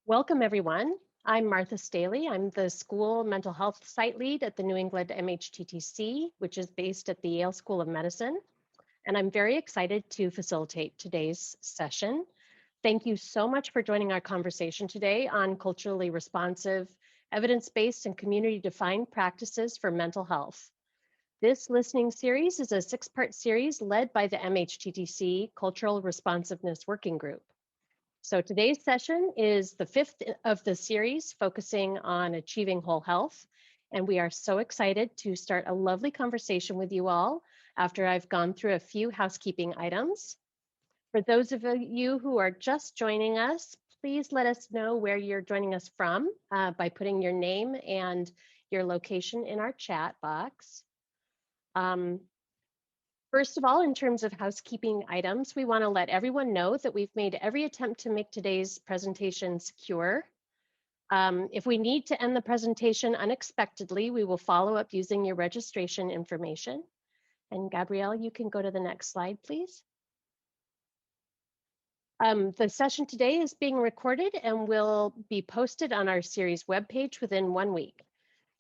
Welcome, everyone. I'm Martha Staley. I'm the school mental health site lead at the New England MHTTC, which is based at the Yale School of Medicine. And I'm very excited to facilitate today's session. Thank you so much for joining our conversation today on culturally responsive, evidence-based, and community-defined practices for mental health. This listening series is a 6-part series led by the MHTTC Cultural Responsiveness Working Group. So today's session is the 5th of the series, focusing on achieving whole health. And we are so excited to start a lovely conversation with you all after I've gone through a few housekeeping items. For those of you who are just joining us, please let us know where you're joining us from by putting your name and your location in our chat box. First of all, in terms of housekeeping items, we want to let everyone know that we've made every attempt to make today's presentation secure. If we need to end the presentation unexpectedly, we will follow up using your registration information. And Gabrielle, you can go to the next slide, please. The session today is being recorded and will be posted on our series webpage within 1 week.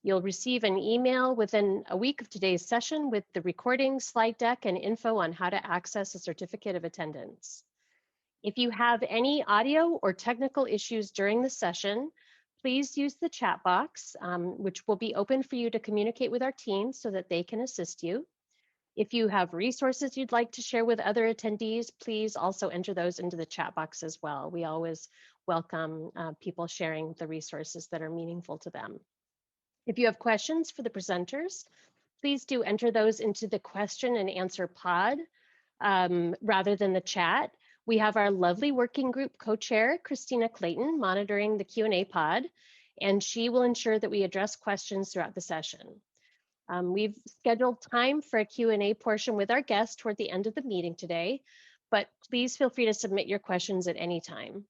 You'll receive an email within a week of today's session with the recording, slide deck, and info on how to access a certificate of attendance. If you have any audio or technical issues during the session, please use the chat box, which will be open for you to communicate with our team so that they can assist you. If you have resources you'd like to share with other attendees, please also enter those into the chat box as well. We always welcome people sharing the resources that are meaningful to them. If you have questions for the presenters, please do enter those into the question and answer pod rather than the chat. We have our lovely working group co-chair, Christina Clayton, monitoring the Q&A pod, and she will ensure that we address questions throughout the session. We've scheduled time for a Q&A portion with our guests toward the end of the meeting today, but please feel free to submit your questions at any time.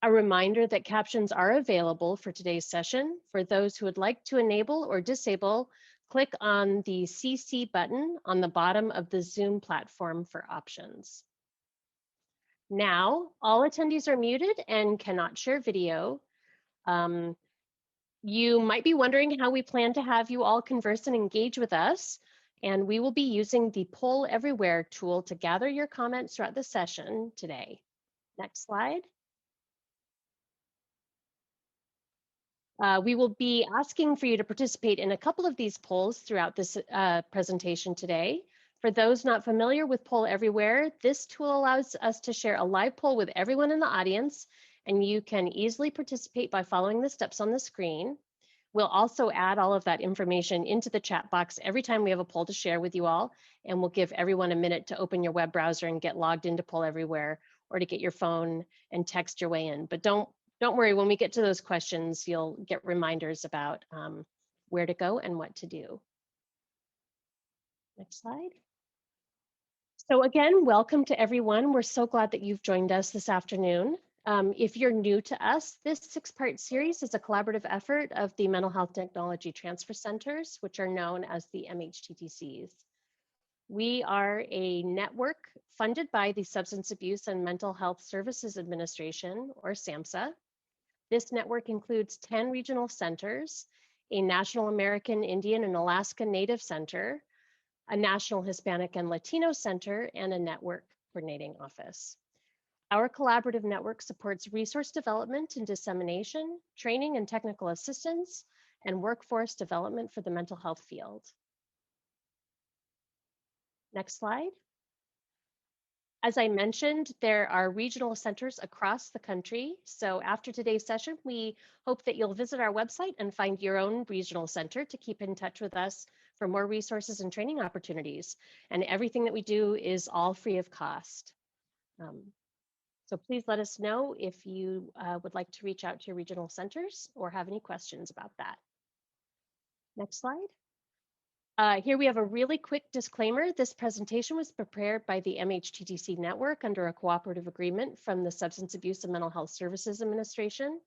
A reminder that captions are available for today's session. For those who would like to enable or disable, click on the CC button on the bottom of the Zoom platform for options. Now, all attendees are muted and cannot share video. You might be wondering how we plan to have you all converse and engage with us, and we will be using the Poll Everywhere tool to gather your comments throughout the session today. Next slide. We will be asking for you to participate in a couple of these polls throughout this presentation today. For those not familiar with Poll Everywhere, this tool allows us to share a live poll with everyone in the audience, and you can easily participate by following the steps on the screen. We'll also add all of that information into the chat box every time we have a poll to share with you all, and we'll give everyone a minute to open your web browser and get logged into Poll Everywhere, or to get your phone and text your way in. But don't worry, when we get to those questions, you'll get reminders about where to go and what to do. Next slide. So again, welcome to everyone. We're so glad that you've joined us this afternoon. If you're new to us, this 6-part series is a collaborative effort of the Mental Health Technology Transfer Centers, which are known as the MHTTCs. We are a network funded by the Substance Abuse and Mental Health Services Administration, or SAMHSA. This network includes 10 regional centers, a National American Indian and Alaska Native Center, a National Hispanic and Latino Center, and a network coordinating office. Our collaborative network supports resource development and dissemination, training and technical assistance, and workforce development for the mental health field. Next slide. As I mentioned, there are regional centers across the country. So after today's session, we hope that you'll visit our website and find your own regional center to keep in touch with us for more resources and training opportunities. And everything that we do is all free of cost. So please let us know if you would like to reach out to your regional centers or have any questions about that. Next slide. Here we have a really quick disclaimer. This presentation was prepared by the MHTTC network under a cooperative agreement from the Substance Abuse and Mental Health Services Administration.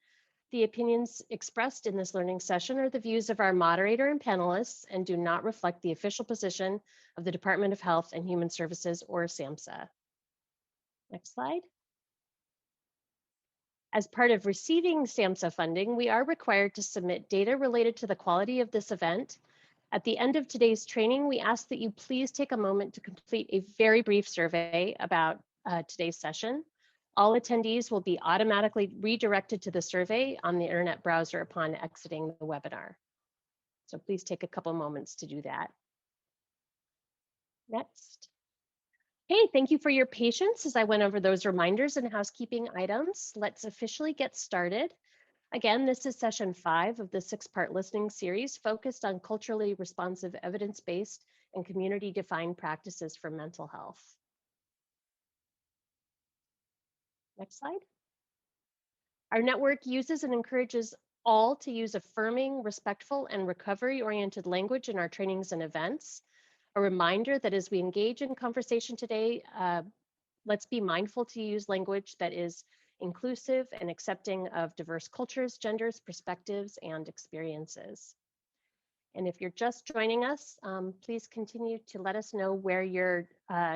The opinions expressed in this learning session are the views of our moderator and panelists and do not reflect the official position of the Department of Health and Human Services or SAMHSA. Next slide. As part of receiving SAMHSA funding, we are required to submit data related to the quality of this event. At the end of today's training, we ask that you please take a moment to complete a very brief survey about today's session. All attendees will be automatically redirected to the survey on the internet browser upon exiting the webinar. So please take a couple moments to do that. Next. Hey, thank you for your patience as I went over those reminders and housekeeping items. Let's officially get started. Again, this is session 5 of the 6-part listening series focused on culturally responsive, evidence-based, and community-defined practices for mental health. Next slide. Our network uses and encourages all to use affirming, respectful, and recovery-oriented language in our trainings and events. A reminder that as we engage in conversation today, let's be mindful to use language that is inclusive and accepting of diverse cultures, genders, perspectives, and experiences. And if you're just joining us, please continue to let us know where you're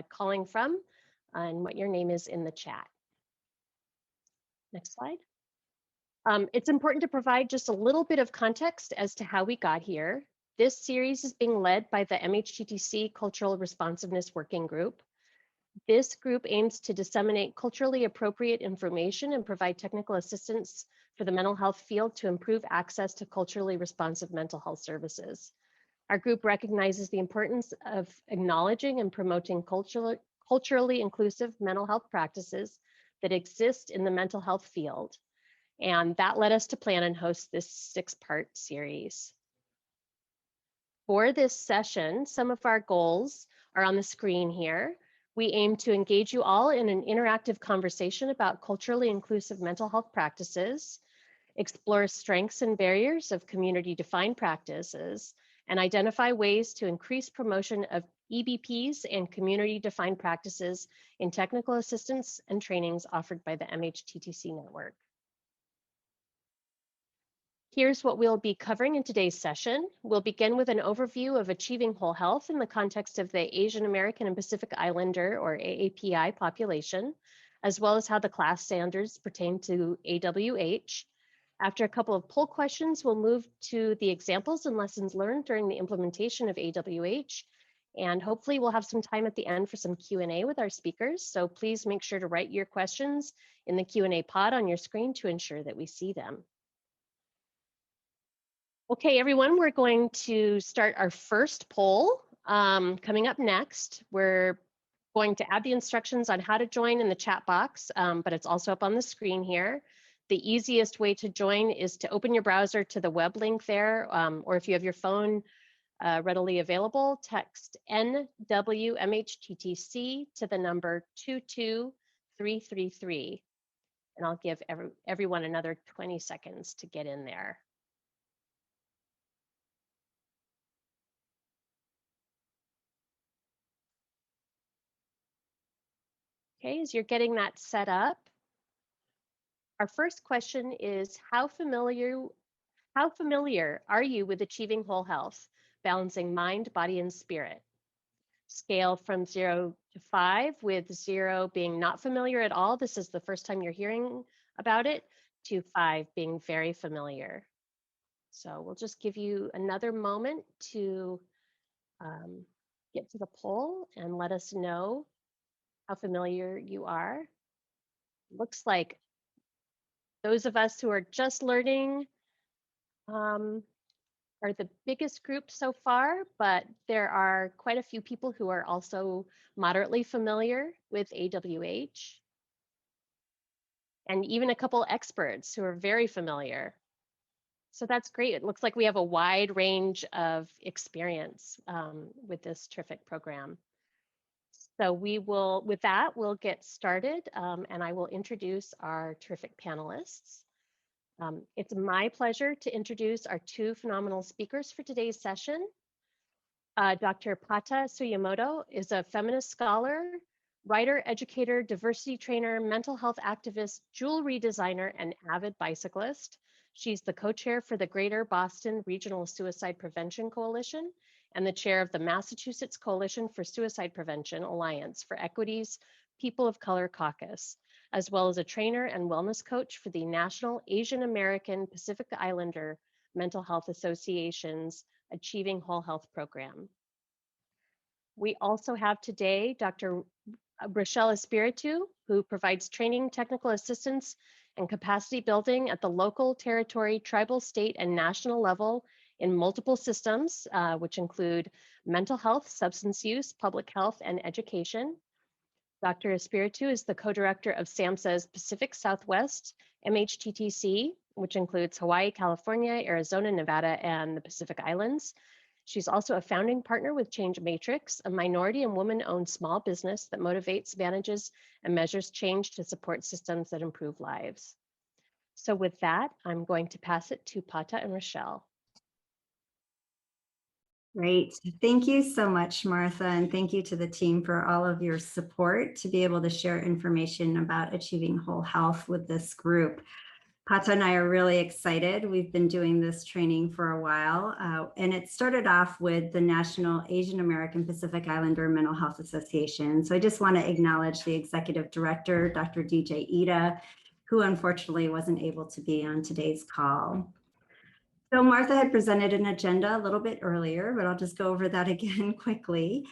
calling from and what your name is in the chat. Next slide. It's important to provide just a little bit of context as to how we got here. This series is being led by the MHTTC Cultural Responsiveness Working Group. This group aims to disseminate culturally appropriate information and provide technical assistance for the mental health field to improve access to culturally responsive mental health services. Our group recognizes the importance of acknowledging and promoting culturally inclusive mental health practices that exist in the mental health field. And that led us to plan and host this 6-part series. For this session, some of our goals are on the screen here. We aim to engage you all in an interactive conversation about culturally inclusive mental health practices, explore strengths and barriers of community-defined practices, and identify ways to increase promotion of EBPs and community-defined practices in technical assistance and trainings offered by the MHTTC network. Here's what we'll be covering in today's session. We'll begin with an overview of achieving whole health in the context of the Asian American and Pacific Islander, or AAPI, population, as well as how the class standards pertain to AWH. After a couple of poll questions, we'll move to the examples and lessons learned during the implementation of AWH. And hopefully we'll have some time at the end for some Q&A with our speakers. So please make sure to write your questions in the Q&A pod on your screen to ensure that we see them. Okay, everyone, we're going to start our first poll. Coming up next, we're going to add the instructions on how to join in the chat box, but it's also up on the screen here. The easiest way to join is to open your browser to the web link there, or if you have your phone readily available, text NWMHTTC to the number 22333. And I'll give everyone another 20 seconds to get in there. Okay, as you're getting that set up, our first question is, how familiar are you with achieving whole health, balancing mind, body, and spirit? Scale from 0 to 5, with 0 being not familiar at all. This is the first time you're hearing about it, to 5 being very familiar. So we'll just give you another moment to get to the poll and let us know how familiar you are. Looks like those of us who are just learning are the biggest group so far, but there are quite a few people who are also moderately familiar with AWH. And even a couple experts who are very familiar. So that's great. It looks like we have a wide range of experience with this terrific program. So with that, we'll get started, and I will introduce our terrific panelists. It's my pleasure to introduce our 2 phenomenal speakers for today's session. Dr. Pata Suyamoto is a feminist scholar, writer, educator, diversity trainer, mental health activist, jewelry designer, and avid bicyclist. She's the co-chair for the Greater Boston Regional Suicide Prevention Coalition and the chair of the Massachusetts Coalition for Suicide Prevention Alliance for Equity's People of Color Caucus. as well as a trainer and wellness coach for the National Asian American Pacific Islander Mental Health Association's Achieving Whole Health program. We also have today Dr. Rochelle Espiritu, who provides training, technical assistance, and capacity building at the local, territory, tribal, state, and national level in multiple systems, which include mental health, substance use, public health, and education. Dr. Espiritu is the co-director of SAMHSA's Pacific Southwest MHTTC, which includes Hawaii, California, Arizona, Nevada, and the Pacific Islands. She's also a founding partner with Change Matrix, a minority and woman-owned small business that motivates, manages, and measures change to support systems that improve lives. So with that, I'm going to pass it to Pata and Rochelle. Great. Thank you so much, Martha, and thank you to the team for all of your support to be able to share information about achieving whole health with this group. Pata and I are really excited. We've been doing this training for a while, and it started off with the National Asian American Pacific Islander Mental Health Association. So I just want to acknowledge the executive director, Dr. DJ Ida, who unfortunately wasn't able to be on today's call. So Martha had presented an agenda a little bit earlier, but I'll just go over that again quickly.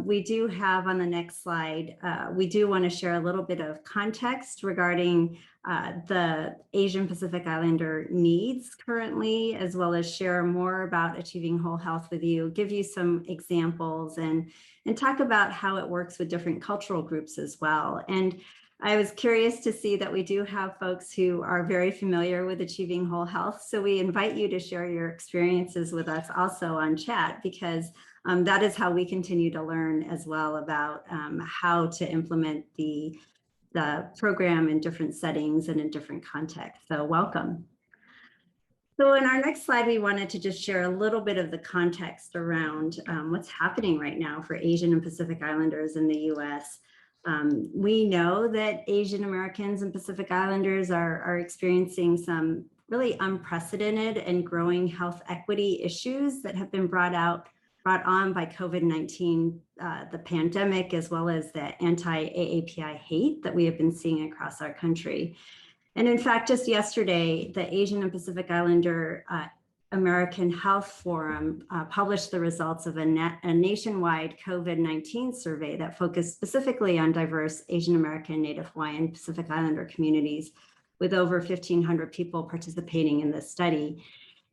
We do have on the next slide, we do want to share a little bit of context regarding the Asian Pacific Islander needs currently, as well as share more about achieving whole health with you, give you some examples and talk about how it works with different cultural groups as well. And I was curious to see that we do have folks who are very familiar with achieving whole health. So we invite you to share your experiences with us also on chat, because that is how we continue to learn as well about how to implement the program in different settings and in different contexts. So welcome. So in our next slide, we wanted to just share a little bit of the context around what's happening right now for Asian and Pacific Islanders in the US. We know that Asian Americans and Pacific Islanders are experiencing some really unprecedented and growing health equity issues that have been brought on by COVID-19, the pandemic, as well as the anti-AAPI hate that we have been seeing across our country. And in fact, just yesterday, the Asian and Pacific Islander American Health Forum published the results of a nationwide COVID-19 survey that focused specifically on diverse Asian American, Native Hawaiian, Pacific Islander communities, with over 1,500 people participating in this study.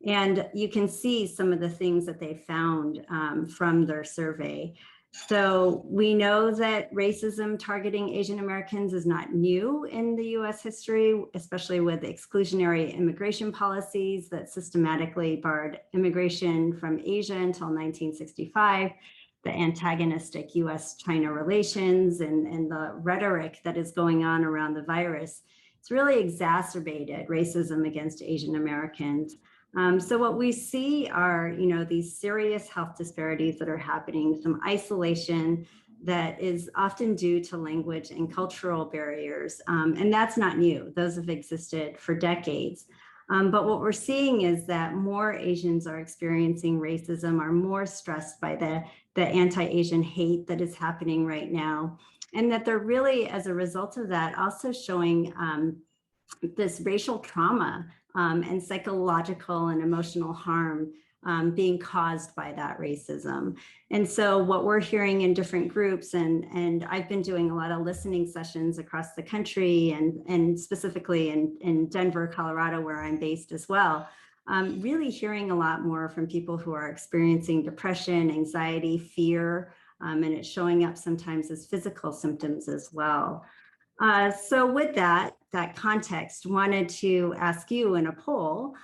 And you can see some of the things that they found from their survey. So we know that racism targeting Asian Americans is not new in the US history, especially with exclusionary immigration policies that systematically barred immigration from Asia until 1965, the antagonistic US-China relations and the rhetoric that is going on around the virus. It's really exacerbated racism against Asian Americans. So what we see are, these serious health disparities that are happening, some isolation that is often due to language and cultural barriers. And that's not new. Those have existed for decades. But what we're seeing is that more Asians are experiencing racism, are more stressed by the anti-Asian hate that is happening right now. And that they're really, as a result of that, also showing this racial trauma and psychological and emotional harm being caused by that racism. And so what we're hearing in different groups, and I've been doing a lot of listening sessions across the country and specifically in Denver, Colorado, where I'm based as well, really hearing a lot more from people who are experiencing depression, anxiety, fear, and it's showing up sometimes as physical symptoms as well. So with that context, wanted to ask you in a poll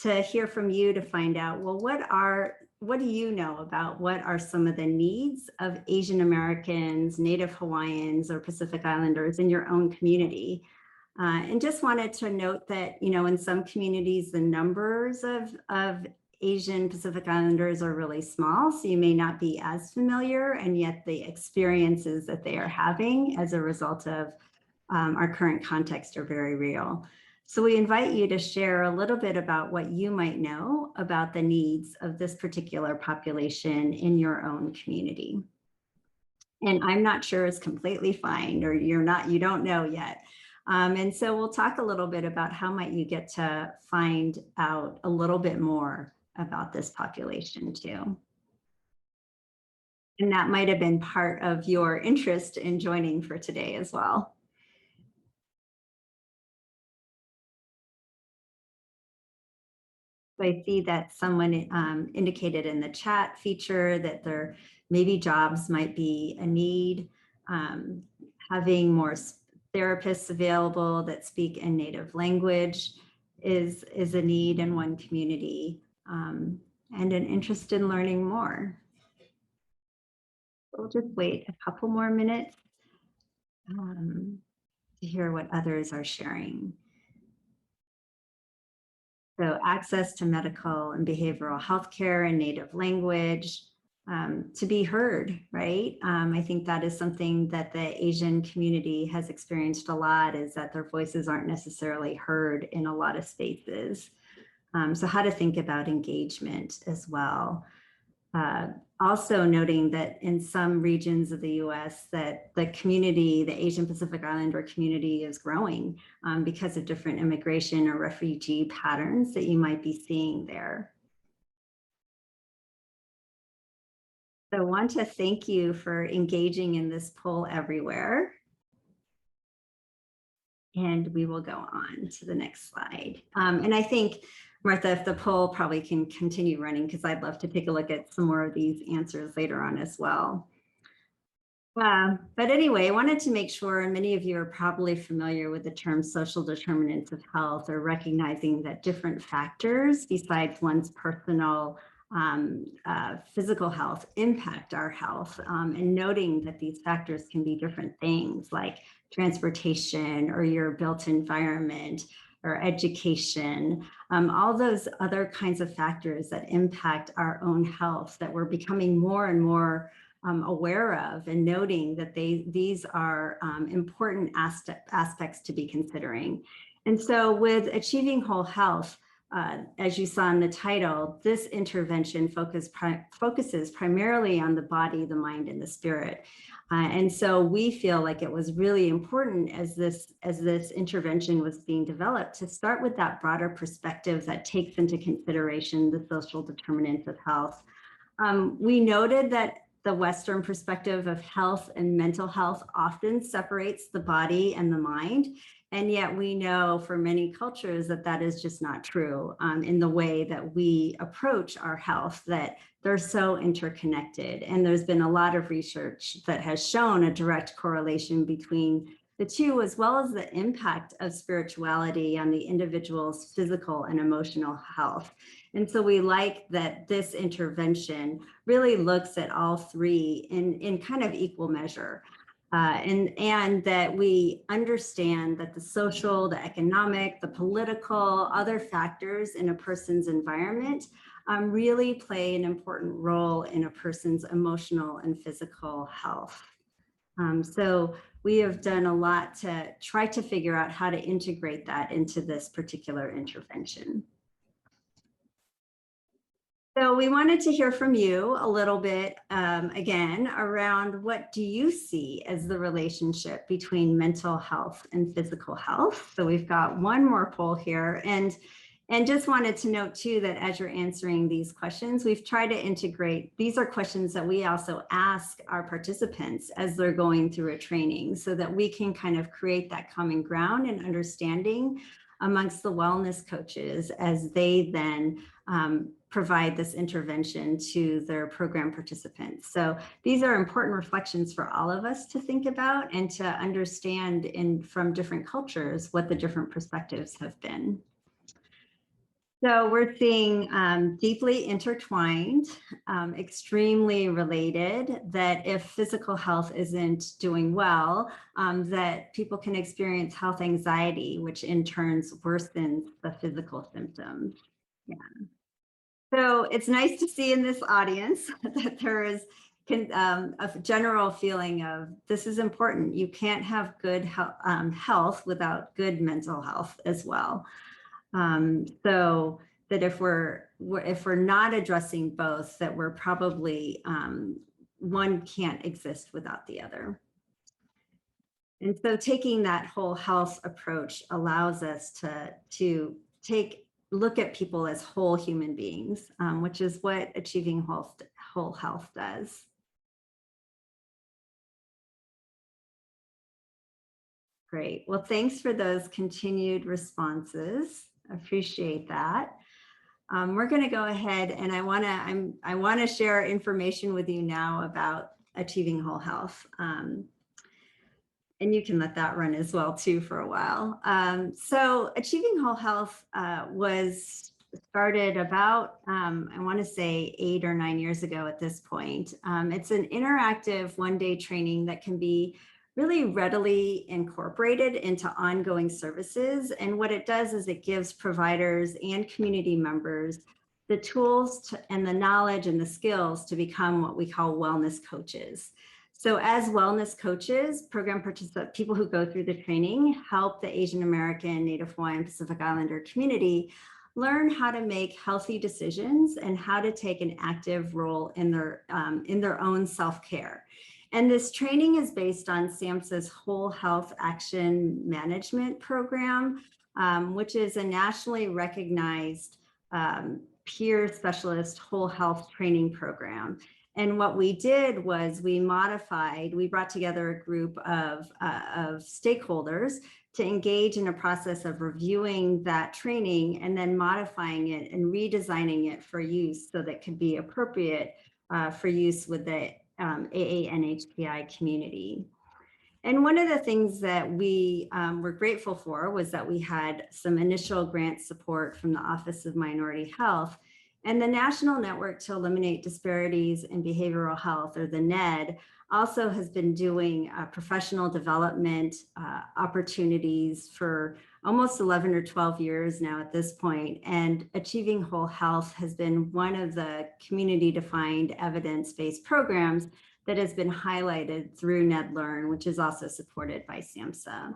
to hear from you to find out, well, what do you know about what are some of the needs of Asian Americans, Native Hawaiians, or Pacific Islanders in your own community? And just wanted to note that, in some communities, the numbers of Asian Pacific Islanders are really small, so you may not be as familiar, and yet the experiences that they are having as a result of our current context are very real. So we invite you to share a little bit about what you might know about the needs of this particular population in your own community. and I'm not sure is completely fine, or you don't know yet. And so we'll talk a little bit about how might you get to find out a little bit more about this population too. And that might have been part of your interest in joining for today as well. So I see that someone indicated in the chat feature that there maybe jobs might be a need, having more therapists available that speak in native language is a need in one community, and an interest in learning more. We'll just wait a couple more minutes to hear what others are sharing. So access to medical and behavioral health care in native language, to be heard, right? I think that is something that the Asian community has experienced a lot, is that their voices aren't necessarily heard in a lot of spaces. So how to think about engagement as well. Also noting that in some regions of the US that the community, the Asian Pacific Islander community, is growing because of different immigration or refugee patterns that you might be seeing there. So I want to thank you for engaging in this poll everywhere. And we will go on to the next slide. And I think, Martha, if the poll probably can continue running, because I'd love to take a look at some more of these answers later on as well. But anyway, I wanted to make sure, and many of you are probably familiar with the term social determinants of health, or recognizing that different factors besides one's personal physical health impact our health, and noting that these factors can be different things like transportation or your built environment or education, all those other kinds of factors that impact our own health that we're becoming more and more aware of, and noting that these are important aspects to be considering. And so with Achieving Whole Health, as you saw in the title, this intervention focuses primarily on the body, the mind, and the spirit. And so we feel like it was really important as this intervention was being developed to start with that broader perspective that takes into consideration the social determinants of health. We noted that the Western perspective of health and mental health often separates the body and the mind. And yet we know for many cultures that that is just not true in the way that we approach our health, that they're so interconnected. And there's been a lot of research that has shown a direct correlation between the two, as well as the impact of spirituality on the individual's physical and emotional health. And so we like that this intervention really looks at all three in kind of equal measure. And that we understand that the social, the economic, the political, other factors in a person's environment really play an important role in a person's emotional and physical health. So we have done a lot to try to figure out how to integrate that into this particular intervention. So we wanted to hear from you a little bit, again, around what do you see as the relationship between mental health and physical health? So we've got one more poll here, and just wanted to note too that as you're answering these questions, we've tried to integrate, these are questions that we also ask our participants as they're going through a training, so that we can kind of create that common ground and understanding amongst the wellness coaches as they then provide this intervention to their program participants. So these are important reflections for all of us to think about and to understand from different cultures what the different perspectives have been. So we're seeing deeply intertwined, extremely related, that if physical health isn't doing well, that people can experience health anxiety, which in turn worsens the physical symptoms. Yeah. So it's nice to see in this audience that there is a general feeling of this is important. You can't have good health without good mental health as well. So that if we're not addressing both, that we're probably one can't exist without the other. And so taking that whole health approach allows us to look at people as whole human beings, which is what achieving whole health does. Great. Well, thanks for those continued responses. I appreciate that. We're going to go ahead, and I want to share information with you now about achieving whole health. And you can let that run as well too for a while. So achieving whole health was started about, I want to say 8 or 9 years ago at this point. It's an interactive one-day training that can be really readily incorporated into ongoing services. And what it does is it gives providers and community members the tools and the knowledge and the skills to become what we call wellness coaches. So as wellness coaches, program participants, people who go through the training help the Asian American, Native Hawaiian, Pacific Islander community learn how to make healthy decisions and how to take an active role in their own self-care. And this training is based on SAMHSA's Whole Health Action Management Program, which is a nationally recognized peer specialist whole health training program. And what we did was we brought together a group of stakeholders to engage in a process of reviewing that training and then modifying it and redesigning it for use so that it could be appropriate for use with the AANHPI community. And one of the things that we were grateful for was that we had some initial grant support from the Office of Minority Health and the National Network to Eliminate Disparities in Behavioral Health, or the NED, also has been doing professional development opportunities for almost 11 or 12 years now at this point. And Achieving Whole Health has been one of the community-defined evidence-based programs that has been highlighted through NED-Learn, which is also supported by SAMHSA.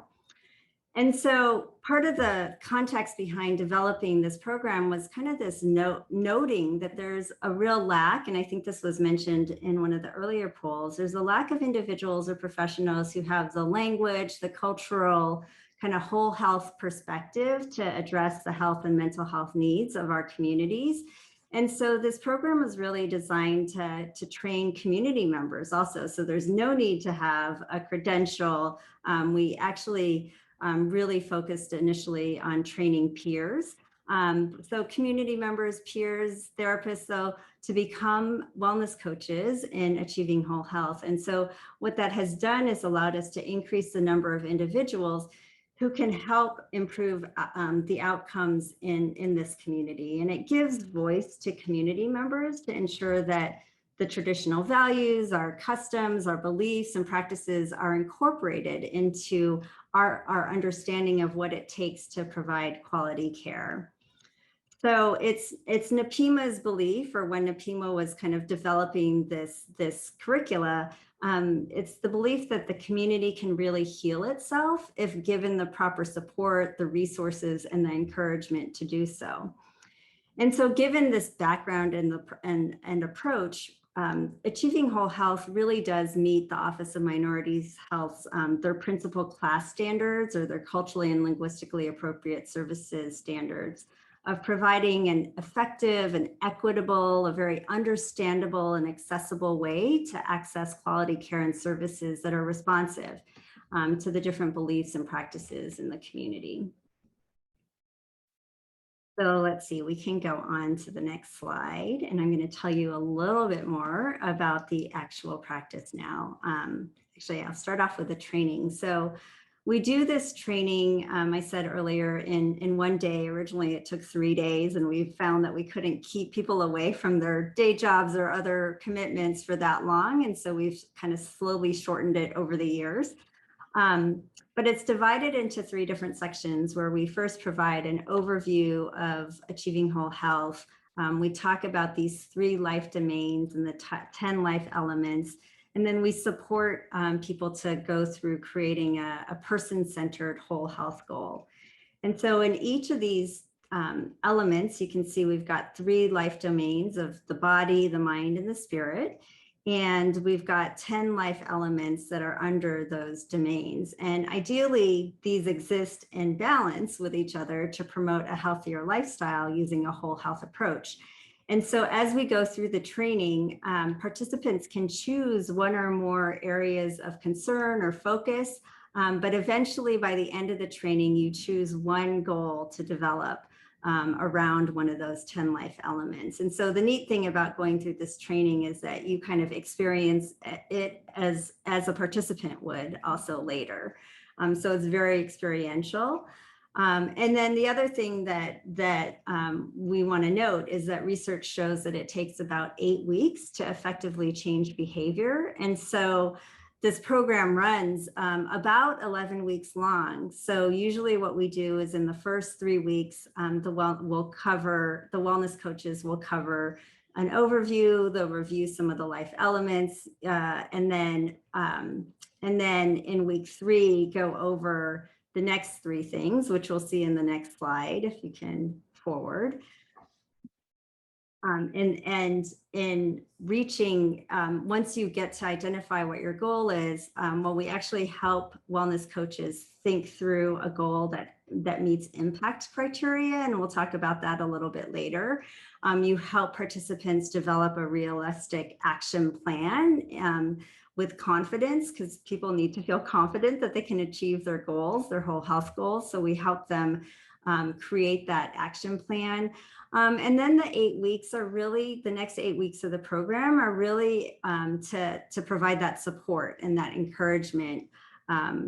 And so part of the context behind developing this program was kind of this noting that there's a real lack, and I think this was mentioned in one of the earlier polls, there's a lack of individuals or professionals who have the language, the cultural kind of whole health perspective to address the health and mental health needs of our communities. And so this program was really designed to train community members also. So there's no need to have a credential. We actually really focused initially on training peers. So community members, peers, therapists, so to become wellness coaches in Achieving Whole Health. And so what that has done is allowed us to increase the number of individuals who can help improve the outcomes in this community. And it gives voice to community members to ensure that the traditional values, our customs, our beliefs and practices are incorporated into our understanding of what it takes to provide quality care. So it's NAPIMA's belief, or when NAPIMA was kind of developing this curricula, it's the belief that the community can really heal itself if given the proper support, the resources, and the encouragement to do so. And so given this background and approach, Achieving Whole Health really does meet the Office of Minorities Health's, their principal class standards, or their culturally and linguistically appropriate services standards, of providing an effective and equitable, a very understandable and accessible way to access quality care and services that are responsive to the different beliefs and practices in the community. So let's see, we can go on to the next slide, and I'm going to tell you a little bit more about the actual practice now. Actually, I'll start off with the training. So we do this training, I said earlier, in one day. Originally, it took 3 days, and we found that we couldn't keep people away from their day jobs or other commitments for that long. And so we've kind of slowly shortened it over the years. But it's divided into 3 different sections where we first provide an overview of Achieving Whole Health. We talk about these 3 life domains and the 10 life elements. And then we support people to go through creating a person-centered whole health goal. And so in each of these elements, you can see we've got 3 life domains of the body, the mind, and the spirit. And we've got 10 life elements that are under those domains. And ideally, these exist in balance with each other to promote a healthier lifestyle using a whole health approach. And so as we go through the training, participants can choose one or more areas of concern or focus, but eventually by the end of the training, you choose one goal to develop around one of those 10 life elements. And so the neat thing about going through this training is that you kind of experience it as a participant would also later. So it's very experiential. And then the other thing that we want to note is that research shows that it takes about 8 weeks to effectively change behavior. And so this program runs about 11 weeks long. So usually what we do is in the first 3 weeks, the wellness coaches will cover an overview, they'll review some of the life elements, and then in week 3, go over the next 3 things, which we'll see in the next slide, if you can forward. And in reaching, once you get to identify what your goal is, well, we actually help wellness coaches think through a goal that meets impact criteria, and we'll talk about that a little bit later. You help participants develop a realistic action plan with confidence, because people need to feel confident that they can achieve their goals, their whole health goals. So we help them create that action plan. And then the 8 weeks are really, the next 8 weeks of the program are really to provide that support and that encouragement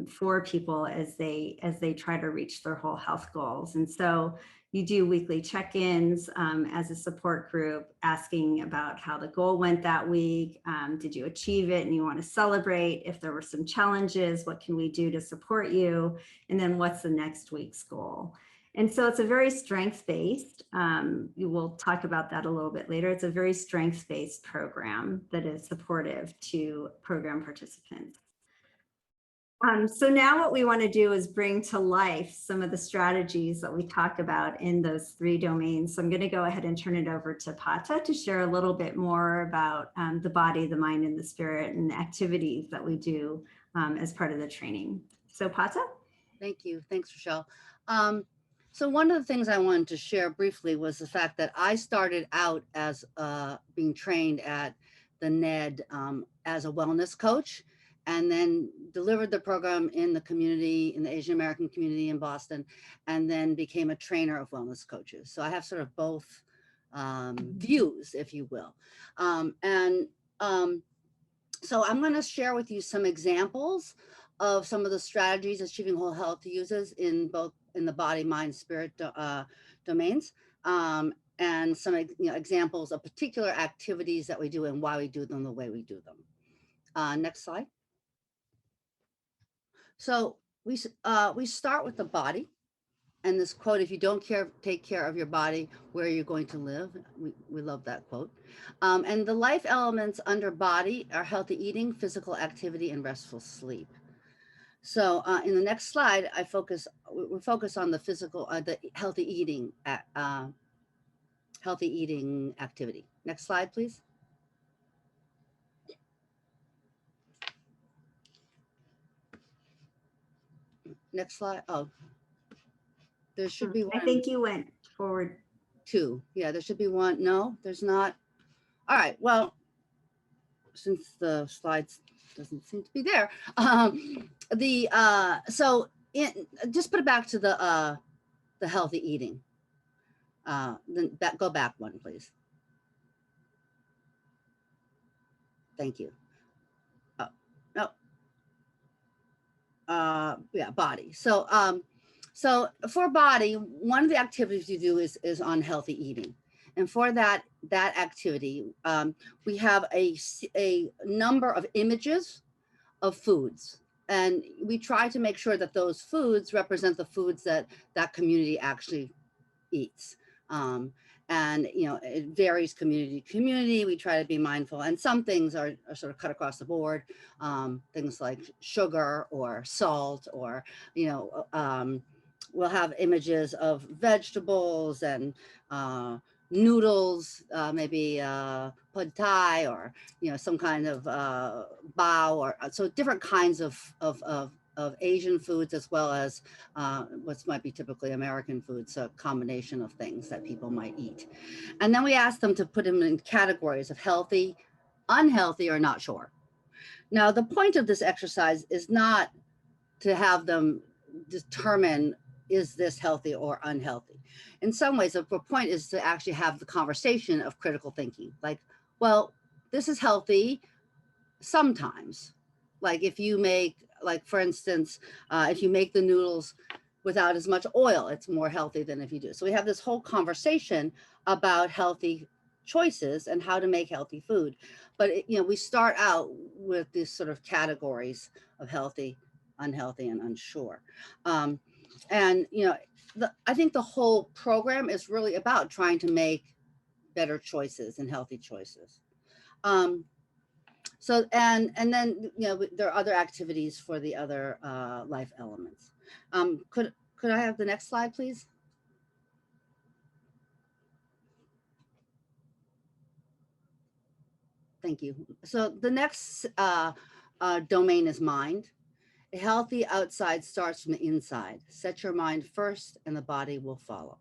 for people as they try to reach their whole health goals. And so you do weekly check-ins as a support group, asking about how the goal went that week. Did you achieve it and you want to celebrate? If there were some challenges, what can we do to support you? And then what's the next week's goal? And so it's a very strength-based, you will talk about that a little bit later. It's a very strength-based program that is supportive to program participants. So now what we want to do is bring to life some of the strategies that we talk about in those 3 domains. So I'm going to go ahead and turn it over to Pata to share a little bit more about the body, the mind, and the spirit, and the activities that we do as part of the training. So Pata? Thank you. Thanks, Rochelle. So one of the things I wanted to share briefly was the fact that I started out as being trained at the NED as a wellness coach, and then delivered the program in the community, in the Asian American community in Boston, and then became a trainer of wellness coaches. So I have sort of both views, if you will. So I'm going to share with you some examples of some of the strategies Achieving Whole Health uses in both in the body, mind, spirit domains, and some examples of particular activities that we do and why we do them the way we do them. Next slide. So we start with the body, and this quote: "If you don't take care of your body, where are you going to live?" We love that quote. And the life elements under body are healthy eating, physical activity, and restful sleep. So in the next slide, we focus on the physical, the healthy eating activity. Next slide, please. Next slide. Oh, there should be one. I think you went forward. 2. Yeah, there should be one. No, there's not. All right. Well, since the slides doesn't seem to be there, just put it back to the healthy eating. Then go back one, please. Thank you. No. Yeah, body. So for body, one of the activities you do is on healthy eating. And for that activity, we have a number of images of foods. And we try to make sure that those foods represent the foods that community actually eats. And it varies community to community. We try to be mindful, and some things are sort of cut across the board. Things like sugar or salt, or we'll have images of vegetables and noodles, maybe pad thai, or some kind of bao, or so different kinds of Asian foods, as well as what might be typically American foods, so a combination of things that people might eat. And then we ask them to put them in categories of healthy, unhealthy, or not sure. Now, the point of this exercise is not to have them determine, is this healthy or unhealthy? In some ways, the point is to actually have the conversation of critical thinking. Like, well, this is healthy sometimes. Like if you make, like for instance, if you make the noodles without as much oil, it's more healthy than if you do. So we have this whole conversation about healthy choices and how to make healthy food. But we start out with these sort of categories of healthy, unhealthy, and unsure. And I think the whole program is really about trying to make better choices and healthy choices. So, and then, there are other activities for the other life elements. Could I have the next slide, please? Thank you. So the next domain is mind. A healthy outside starts from the inside. Set your mind first and the body will follow.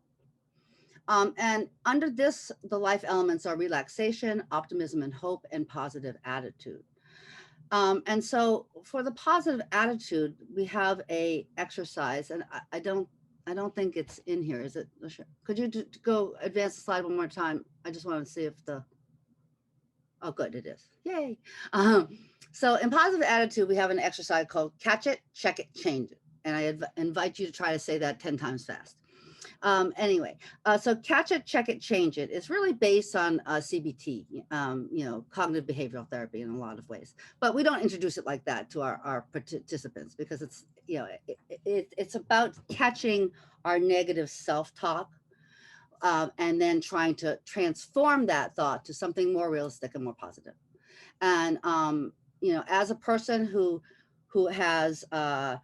And under this, the life elements are relaxation, optimism and hope, and positive attitude. And so for the positive attitude, we have a exercise, and I don't think it's in here. Is it? Could you go advance the slide one more time? I just want to see if oh, good, it is. Yay. So in positive attitude, we have an exercise called catch it, check it, change it. And I invite you to try to say that 10 times fast. Anyway, so catch it, check it, change it. It's really based on CBT, cognitive behavioral therapy in a lot of ways. But we don't introduce it like that to our participants because it's, it's about catching our negative self-talk and then trying to transform that thought to something more realistic and more positive. And, as a person who has a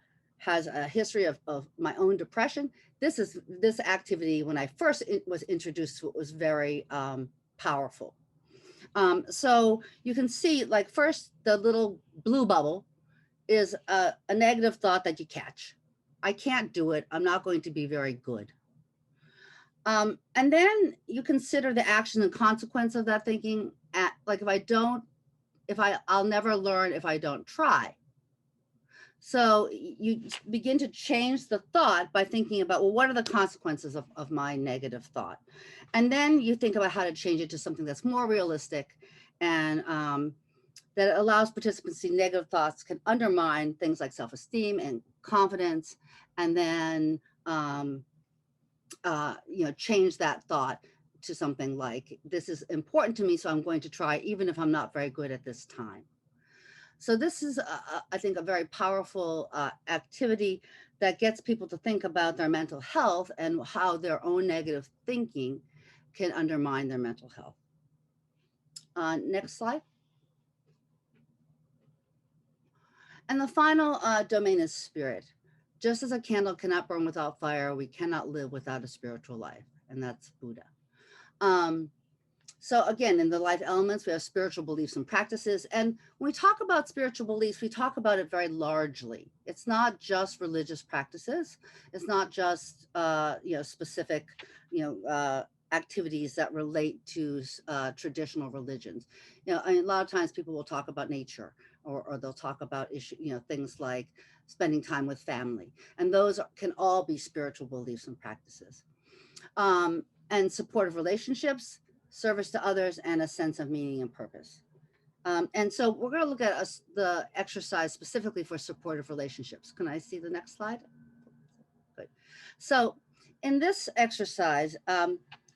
history of my own depression, this activity, when I first was introduced to it, was very powerful. So you can see, like, first, the little blue bubble is a negative thought that you catch. I can't do it. I'm not going to be very good. And then you consider the action and consequence of that thinking. Like I'll never learn if I don't try. So you begin to change the thought by thinking about, well, what are the consequences of my negative thought? And then you think about how to change it to something that's more realistic and that allows participants to see negative thoughts can undermine things like self-esteem and confidence, and then change that thought to something like, this is important to me, so I'm going to try even if I'm not very good at this time. So this is, I think, a very powerful activity that gets people to think about their mental health and how their own negative thinking can undermine their mental health. Next slide. And the final domain is spirit. Just as a candle cannot burn without fire, we cannot live without a spiritual life, and that's Buddha. So again, in the life elements, we have spiritual beliefs and practices. And when we talk about spiritual beliefs, we talk about it very largely. It's not just religious practices. It's not just, specific, activities that relate to traditional religions. A lot of times people will talk about nature, or they'll talk about things like spending time with family. And those can all be spiritual beliefs and practices. And supportive relationships, service to others, and a sense of meaning and purpose. And so we're going to look at the exercise specifically for supportive relationships. Can I see the next slide? Good. So in this exercise,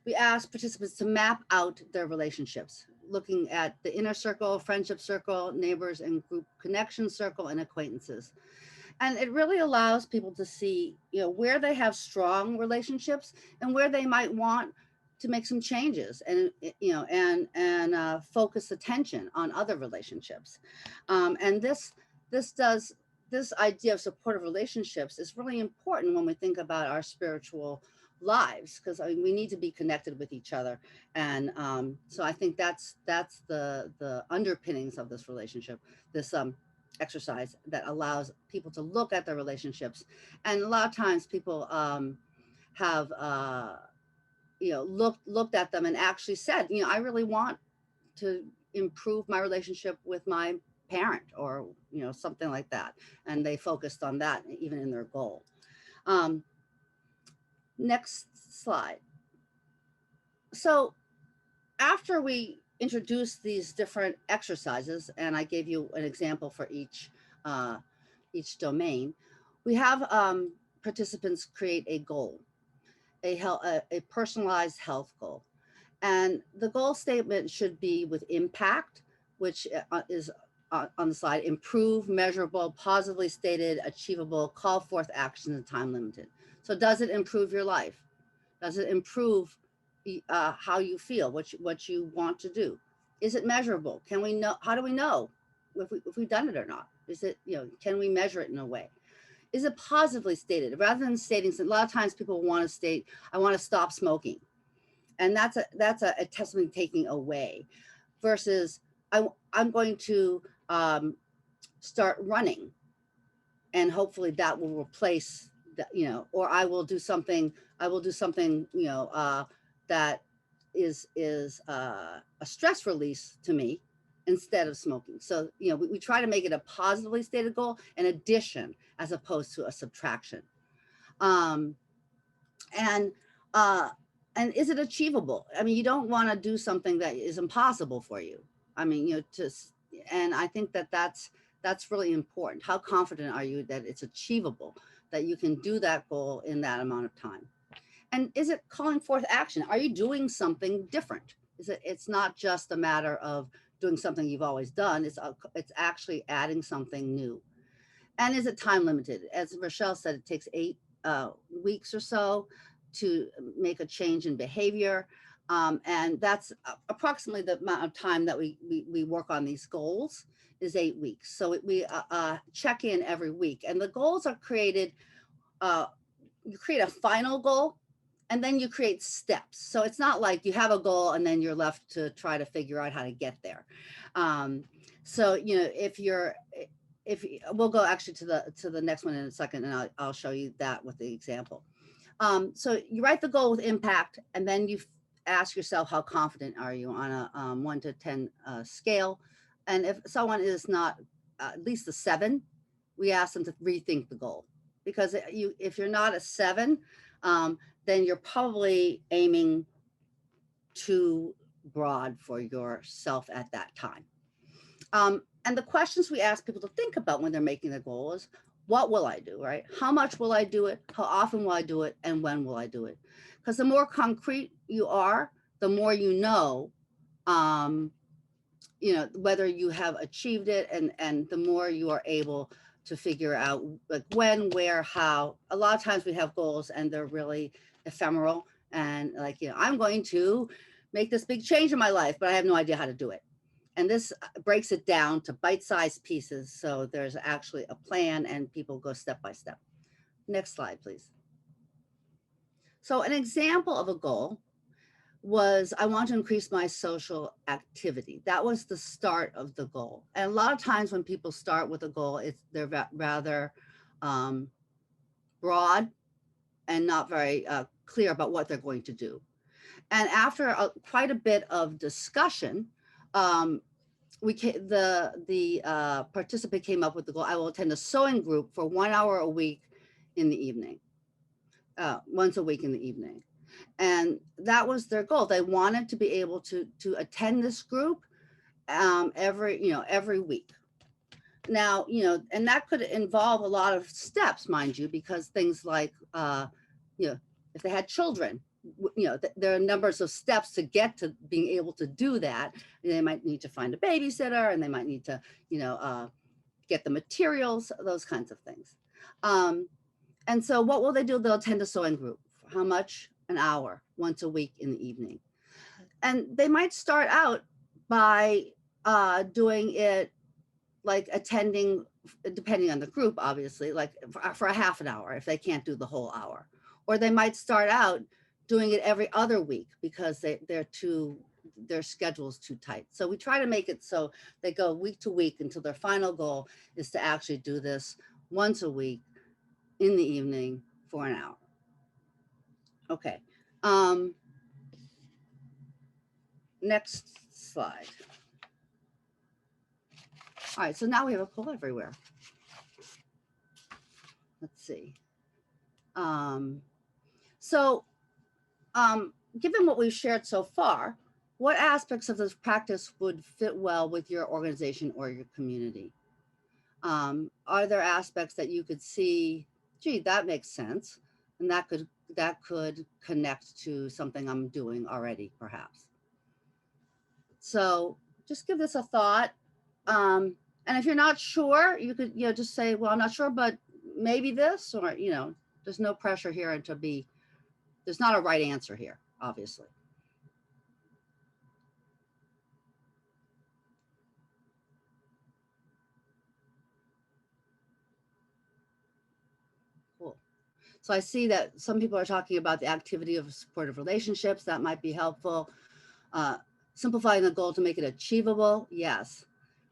we ask participants to map out their relationships, looking at the inner circle, friendship circle, neighbors and group connection circle, and acquaintances. And it really allows people to see, where they have strong relationships and where they might want to make some changes and, and focus attention on other relationships. And this idea of supportive relationships is really important when we think about our spiritual lives, because I mean, we need to be connected with each other. And so I think that's the underpinnings of this relationship, this exercise that allows people to look at their relationships. And a lot of times people have looked at them and actually said, I really want to improve my relationship with my parent, or something like that, and they focused on that even in their goal. Next slide. So after we introduced these different exercises, and I gave you an example for each domain, we have participants create a goal, a personalized health goal. And the goal statement should be with impact, which is on the slide: improve, measurable, positively stated, achievable, call forth actions, and time limited. So does it improve your life? Does it improve how you feel, what you want to do? Is it measurable? Can we know? How do we know if we've done it or not? Is it, can we measure it in a way? Is it positively stated? Rather than stating, a lot of times people want to state, I want to stop smoking. And that's a testimony taking away, versus I'm going to start running, and hopefully that will replace that, or I will do something that is a stress release to me instead of smoking. So we try to make it a positively stated goal, an addition as opposed to a subtraction. And is it achievable? I mean, you don't want to do something that is impossible for you. I mean, and I think that's really important. How confident are you that it's achievable, that you can do that goal in that amount of time? And is it calling forth action? Are you doing something different? It's not just a matter of doing something you've always done. It's actually adding something new. And is it time limited? As Rochelle said, it takes 8 weeks or so to make a change in behavior. And that's approximately the amount of time that we work on these goals, is 8 weeks. So we check in every week, and the goals are created. You create a final goal, and then you create steps. So it's not like you have a goal and then you're left to try to figure out how to get there. So if we'll go actually to the next one in a second, and I'll show you that with the example. So you write the goal with impact, and then you ask yourself, how confident are you on a 1 to 10 scale? And if someone is not at least a 7, we ask them to rethink the goal, because if you're not a 7, then you're probably aiming too broad for yourself at that time. And the questions we ask people to think about when they're making their goal is, what will I do, right? How much will I do it? How often will I do it? And when will I do it? Because the more concrete you are, the more whether you have achieved it, and the more you are able to figure out like when, where, how. A lot of times we have goals and they're really ephemeral, and like, I'm going to make this big change in my life, but I have no idea how to do it. And this breaks it down to bite-sized pieces. So there's actually a plan, and people go step by step. Next slide, please. So an example of a goal was, I want to increase my social activity. That was the start of the goal. And a lot of times when people start with a goal, they're rather broad and not very clear about what they're going to do. And after quite a bit of discussion, the participant came up with the goal: I will attend a sewing group for 1 hour a week in the evening, once a week in the evening. And that was their goal. They wanted to be able to attend this group every week. Now, and that could involve a lot of steps, mind you, because things like, if they had children, there are numbers of steps to get to being able to do that. They might need to find a babysitter, and they might need to, get the materials, those kinds of things. And so what will they do? They'll attend a sewing group. How much? An hour, once a week in the evening. And they might start out by doing it, like attending, depending on the group, obviously, like for a half an hour, if they can't do the whole hour. or they might start out doing it every other week because their schedule's too tight. So we try to make it so they go week to week until their final goal is to actually do this once a week in the evening for an hour. Okay. Next slide. All right, so now we have a poll everywhere. Let's see. Given what we've shared so far, what aspects of this practice would fit well with your organization or your community? Are there aspects that you could see, gee, that makes sense, and that could connect to something I'm doing already, perhaps? So just give this a thought. And if you're not sure, you could, just say, well, I'm not sure, but maybe this, or, there's no pressure here there's not a right answer here, obviously. Cool. So I see that some people are talking about the activity of supportive relationships. That might be helpful. Simplifying the goal to make it achievable. Yes.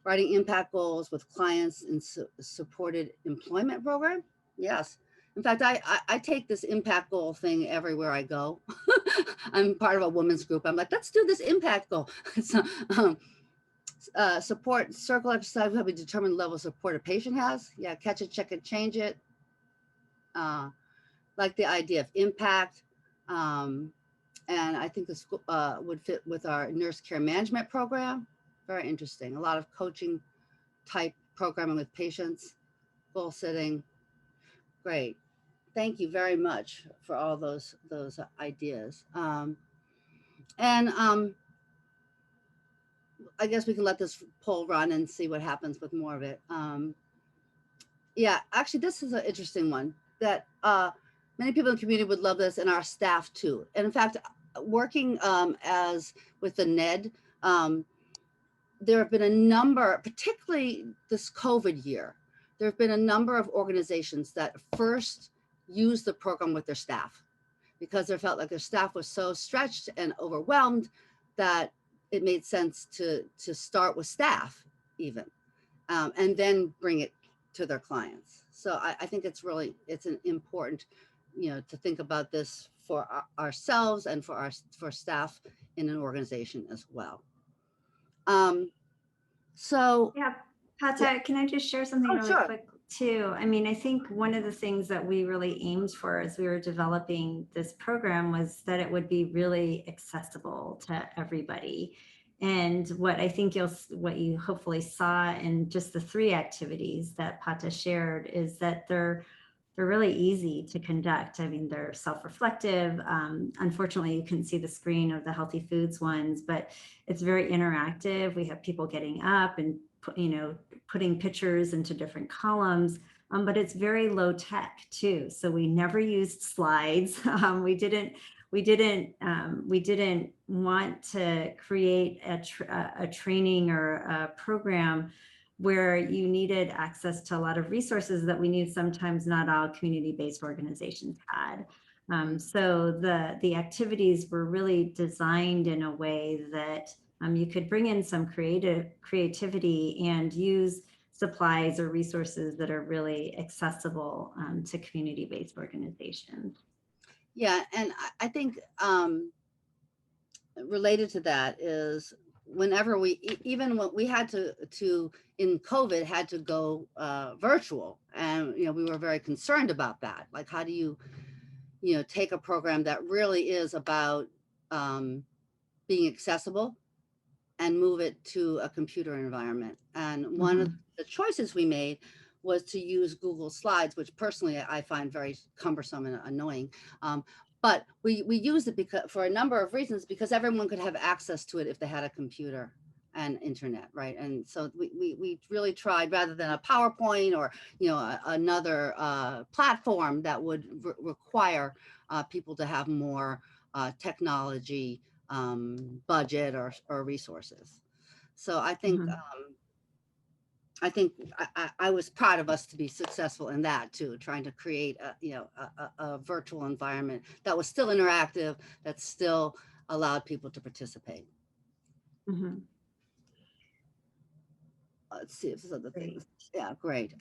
Writing impact goals with clients in supported employment program. Yes. In fact, I take this impact goal thing everywhere I go. I'm part of a women's group. I'm like, let's do this impact goal. So, support circle exercise, how we determine the level of support a patient has. Yeah, catch it, check it, change it. Like the idea of impact. And I think this would fit with our nurse care management program. Very interesting. A lot of coaching type programming with patients, goal setting. Great. Thank you very much for all those ideas. I guess we can let this poll run and see what happens with more of it. Yeah, actually, this is an interesting one that many people in the community would love this, and our staff too. And in fact, working as with the NED, there have been a number, particularly this COVID year, there have been a number of organizations that first used the program with their staff because they felt like their staff was so stretched and overwhelmed that it made sense to start with staff even, and then bring it to their clients. So I think it's an important, to think about this for ourselves and for staff in an organization as well. So yeah, Pata, can I just share something really sure. quick too? I mean, I think one of the things that we really aimed for as we were developing this program was that it would be really accessible to everybody. And what I think what you hopefully saw in just the 3 activities that Pata shared is that they're really easy to conduct. I mean, they're self-reflective. Unfortunately, you couldn't see the screen of the healthy foods ones, but it's very interactive. We have people getting up and putting pictures into different columns, but it's very low tech too. So we never used slides. We didn't want to create a training or a program where you needed access to a lot of resources that we knew sometimes not all community-based organizations had. So the activities were really designed in a way that you could bring in some creativity and use supplies or resources that are really accessible to community-based organizations. Yeah, and I think related to that is whenever even when we had to in COVID had to go virtual, and we were very concerned about that. Like, how do you take a program that really is about being accessible and move it to a computer environment? And one of the choices we made was to use Google Slides, which personally I find very cumbersome and annoying. But we used it for a number of reasons, because everyone could have access to it if they had a computer and internet, right? And so we really tried, rather than a PowerPoint or another platform that would require people to have more technology budget or resources. So I think I think I was proud of us to be successful in that too, trying to create a virtual environment that was still interactive, that still allowed people to participate. Mhm. Let's see if there's other Great. things. Yeah, great.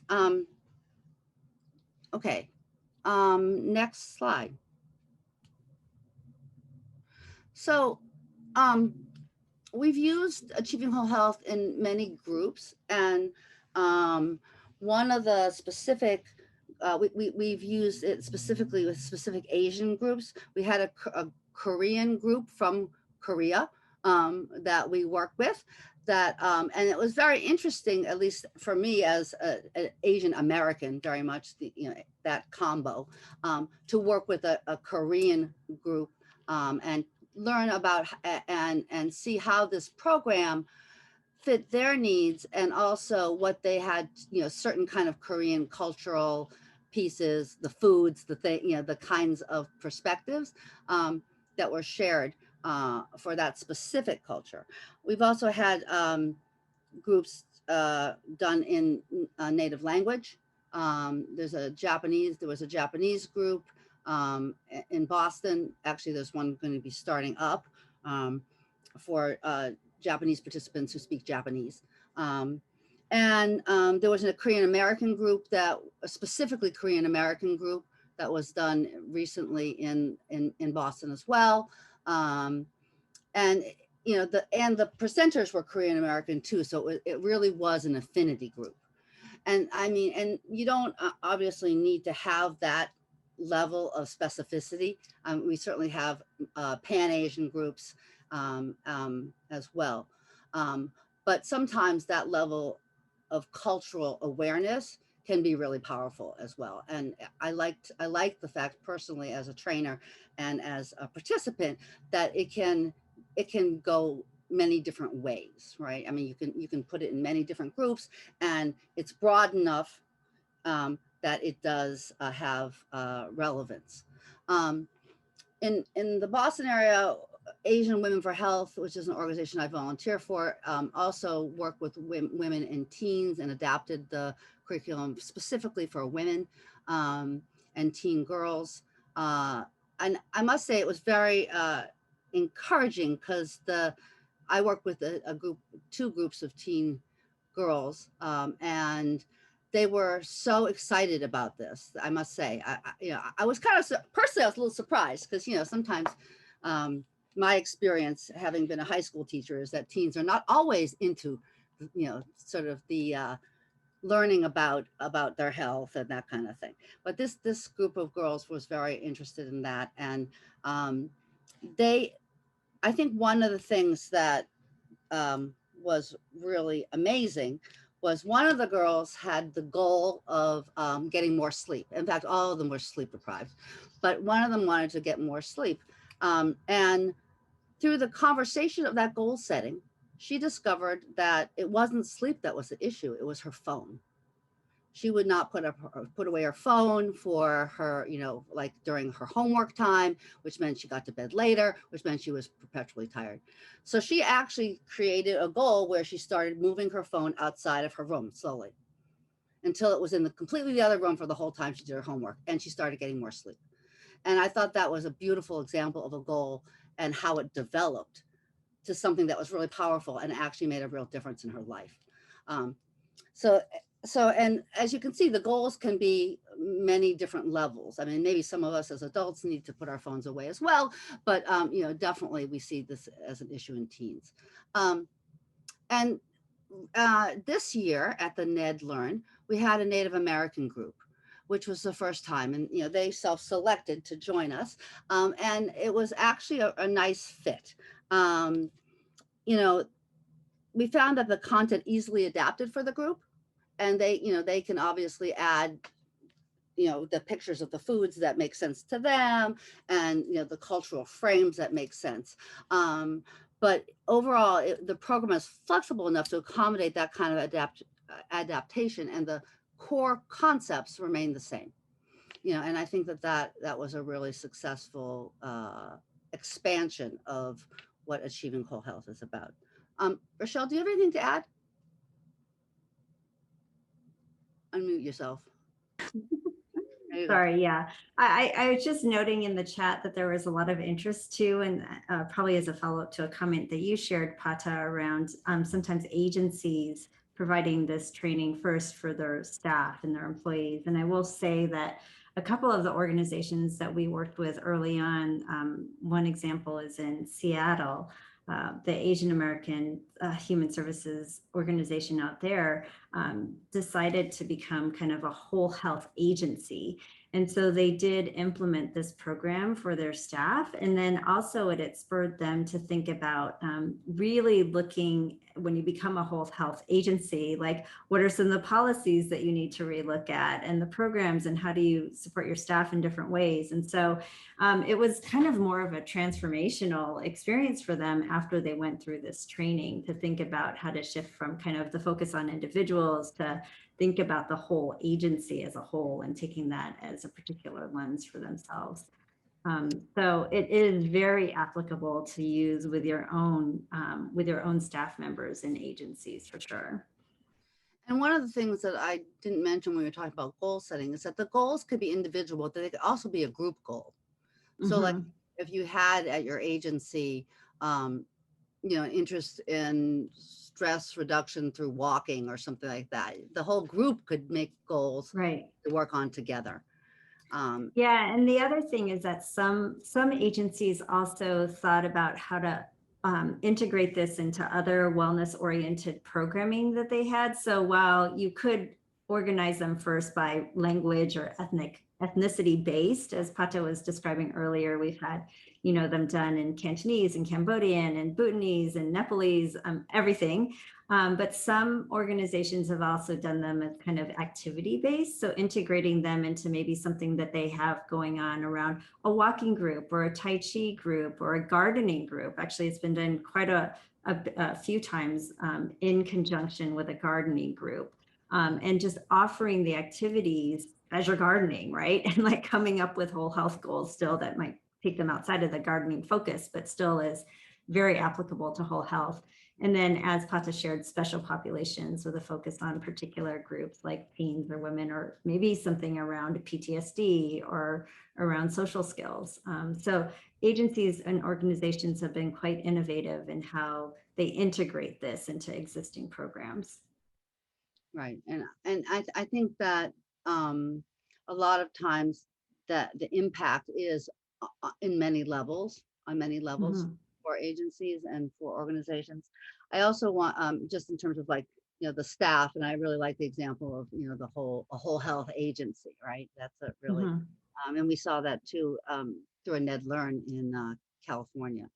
Okay, next slide. So we've used Achieving Whole Health in many groups, and one of the specific we've used it specifically with specific Asian groups. We had a Korean group from Korea that we worked with, that and it was very interesting, at least for me as an Asian American, very much that combo, to work with a Korean group and learn about and see how this program fit their needs, and also what they had, certain kind of Korean cultural pieces, the foods, the thing, the kinds of perspectives that were shared for that specific culture. We've also had groups done in native language. There was a Japanese group in Boston. Actually, there's one going to be starting up for Japanese participants who speak Japanese. And there was a Korean American group, that a specifically Korean American group, that was done recently in Boston as well. And the presenters were Korean American too, so it really was an affinity group. And I mean, and you don't obviously need to have that level of specificity. We certainly have Pan-Asian groups as well. But sometimes that level of cultural awareness can be really powerful as well. And I liked the fact personally, as a trainer and as a participant, that it can go many different ways, right? I mean, you can put it in many different groups, and it's broad enough that it does have relevance. In the Boston area, Asian Women for Health, which is an organization I volunteer for, also worked with women and teens and adapted the curriculum specifically for women and teen girls. And I must say it was very encouraging, because I worked with two groups of teen girls, and they were so excited about this. I must say, I was kind of personally, I was a little surprised, because sometimes my experience, having been a high school teacher, is that teens are not always into sort of the learning about their health and that kind of thing. But this group of girls was very interested in that, and I think one of the things that was really amazing was one of the girls had the goal of getting more sleep. In fact, all of them were sleep deprived, but one of them wanted to get more sleep. And through the conversation of that goal setting, she discovered that it wasn't sleep that was the issue, it was her phone. She would not put away her phone for her, like during her homework time, which meant she got to bed later, which meant she was perpetually tired. So she actually created a goal where she started moving her phone outside of her room slowly, until it was in completely the other room for the whole time she did her homework, and she started getting more sleep. And I thought that was a beautiful example of a goal and how it developed to something that was really powerful and actually made a real difference in her life. So, and as you can see, the goals can be many different levels. I mean, maybe some of us as adults need to put our phones away as well, but definitely we see this as an issue in teens. And this year at the Ned Learn, we had a Native American group, which was the first time, and they self-selected to join us, and it was actually a nice fit. We found that the content easily adapted for the group, and they can obviously add the pictures of the foods that make sense to them, and the cultural frames that make sense. But overall, the program is flexible enough to accommodate that kind of adaptation, and the core concepts remain the same. And I think that was a really successful expansion of what Achieving Whole Health is about. Rochelle, do you have anything to add? unmute yourself. There you go. Sorry, yeah. I was just noting in the chat that there was a lot of interest too, and probably as a follow-up to a comment that you shared, Pata, around sometimes agencies providing this training first for their staff and their employees. And I will say that a couple of the organizations that we worked with early on, one example is in Seattle, the Asian American Human Services organization out there decided to become kind of a whole health agency. And so they did implement this program for their staff. And then also it spurred them to think about really looking, when you become a whole health agency, like what are some of the policies that you need to relook at, and the programs, and how do you support your staff in different ways. And so it was kind of more of a transformational experience for them after they went through this training, to think about how to shift from kind of the focus on individuals to think about the whole agency as a whole, and taking that as a particular lens for themselves. So it is very applicable to use with your own staff members and agencies, for sure. And one of the things that I didn't mention when we were talking about goal setting is that the goals could be individual, but they could also be a group goal. So like if you had at your agency, interest in stress reduction through walking or something like that, the whole group could make goals to work on together. Yeah, and the other thing is that some agencies also thought about how to integrate this into other wellness-oriented programming that they had. So while you could organize them first by language or ethnicity based, as Pato was describing earlier, we've had them done in Cantonese and Cambodian and Bhutanese and Nepalese, everything. But some organizations have also done them as kind of activity based. So integrating them into maybe something that they have going on around a walking group or a Tai Chi group or a gardening group. Actually, it's been done quite a few times in conjunction with a gardening group. And just offering the activities as you're gardening, right? And like coming up with whole health goals still that might take them outside of the gardening focus, but still is very applicable to whole health. And then, as Pata shared, special populations with a focus on particular groups like teens or women, or maybe something around PTSD or around social skills. So agencies and organizations have been quite innovative in how they integrate this into existing programs. Right. And I think that a lot of times that the impact is in many levels, on many levels for agencies and for organizations. I also want, just in terms of like, the staff, and I really like the example of, a whole health agency, right? That's a really, and we saw that too through a Ned Learn in California.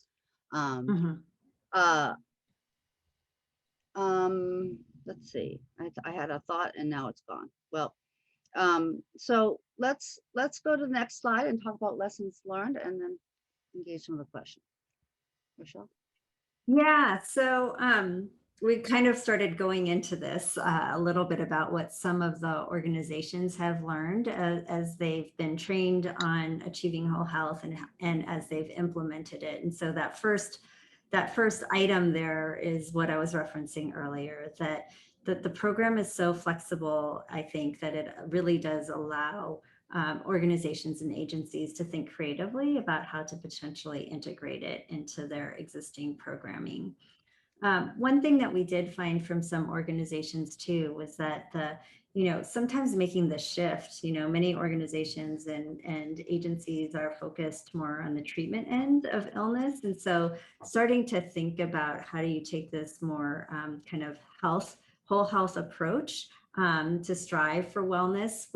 Let's see, I had a thought and now it's gone. Well, so let's go to the next slide and talk about lessons learned, and then engage some of the questions. Rochelle? Yeah, so we kind of started going into this a little bit about what some of the organizations have learned as they've been trained on achieving whole health and as they've implemented it. And so that first item there is what I was referencing earlier, that the program is so flexible, I think, that it really does allow organizations and agencies to think creatively about how to potentially integrate it into their existing programming. One thing that we did find from some organizations too was that sometimes making the shift, many organizations and agencies are focused more on the treatment end of illness. And so starting to think about how do you take this more kind of whole health approach to strive for wellness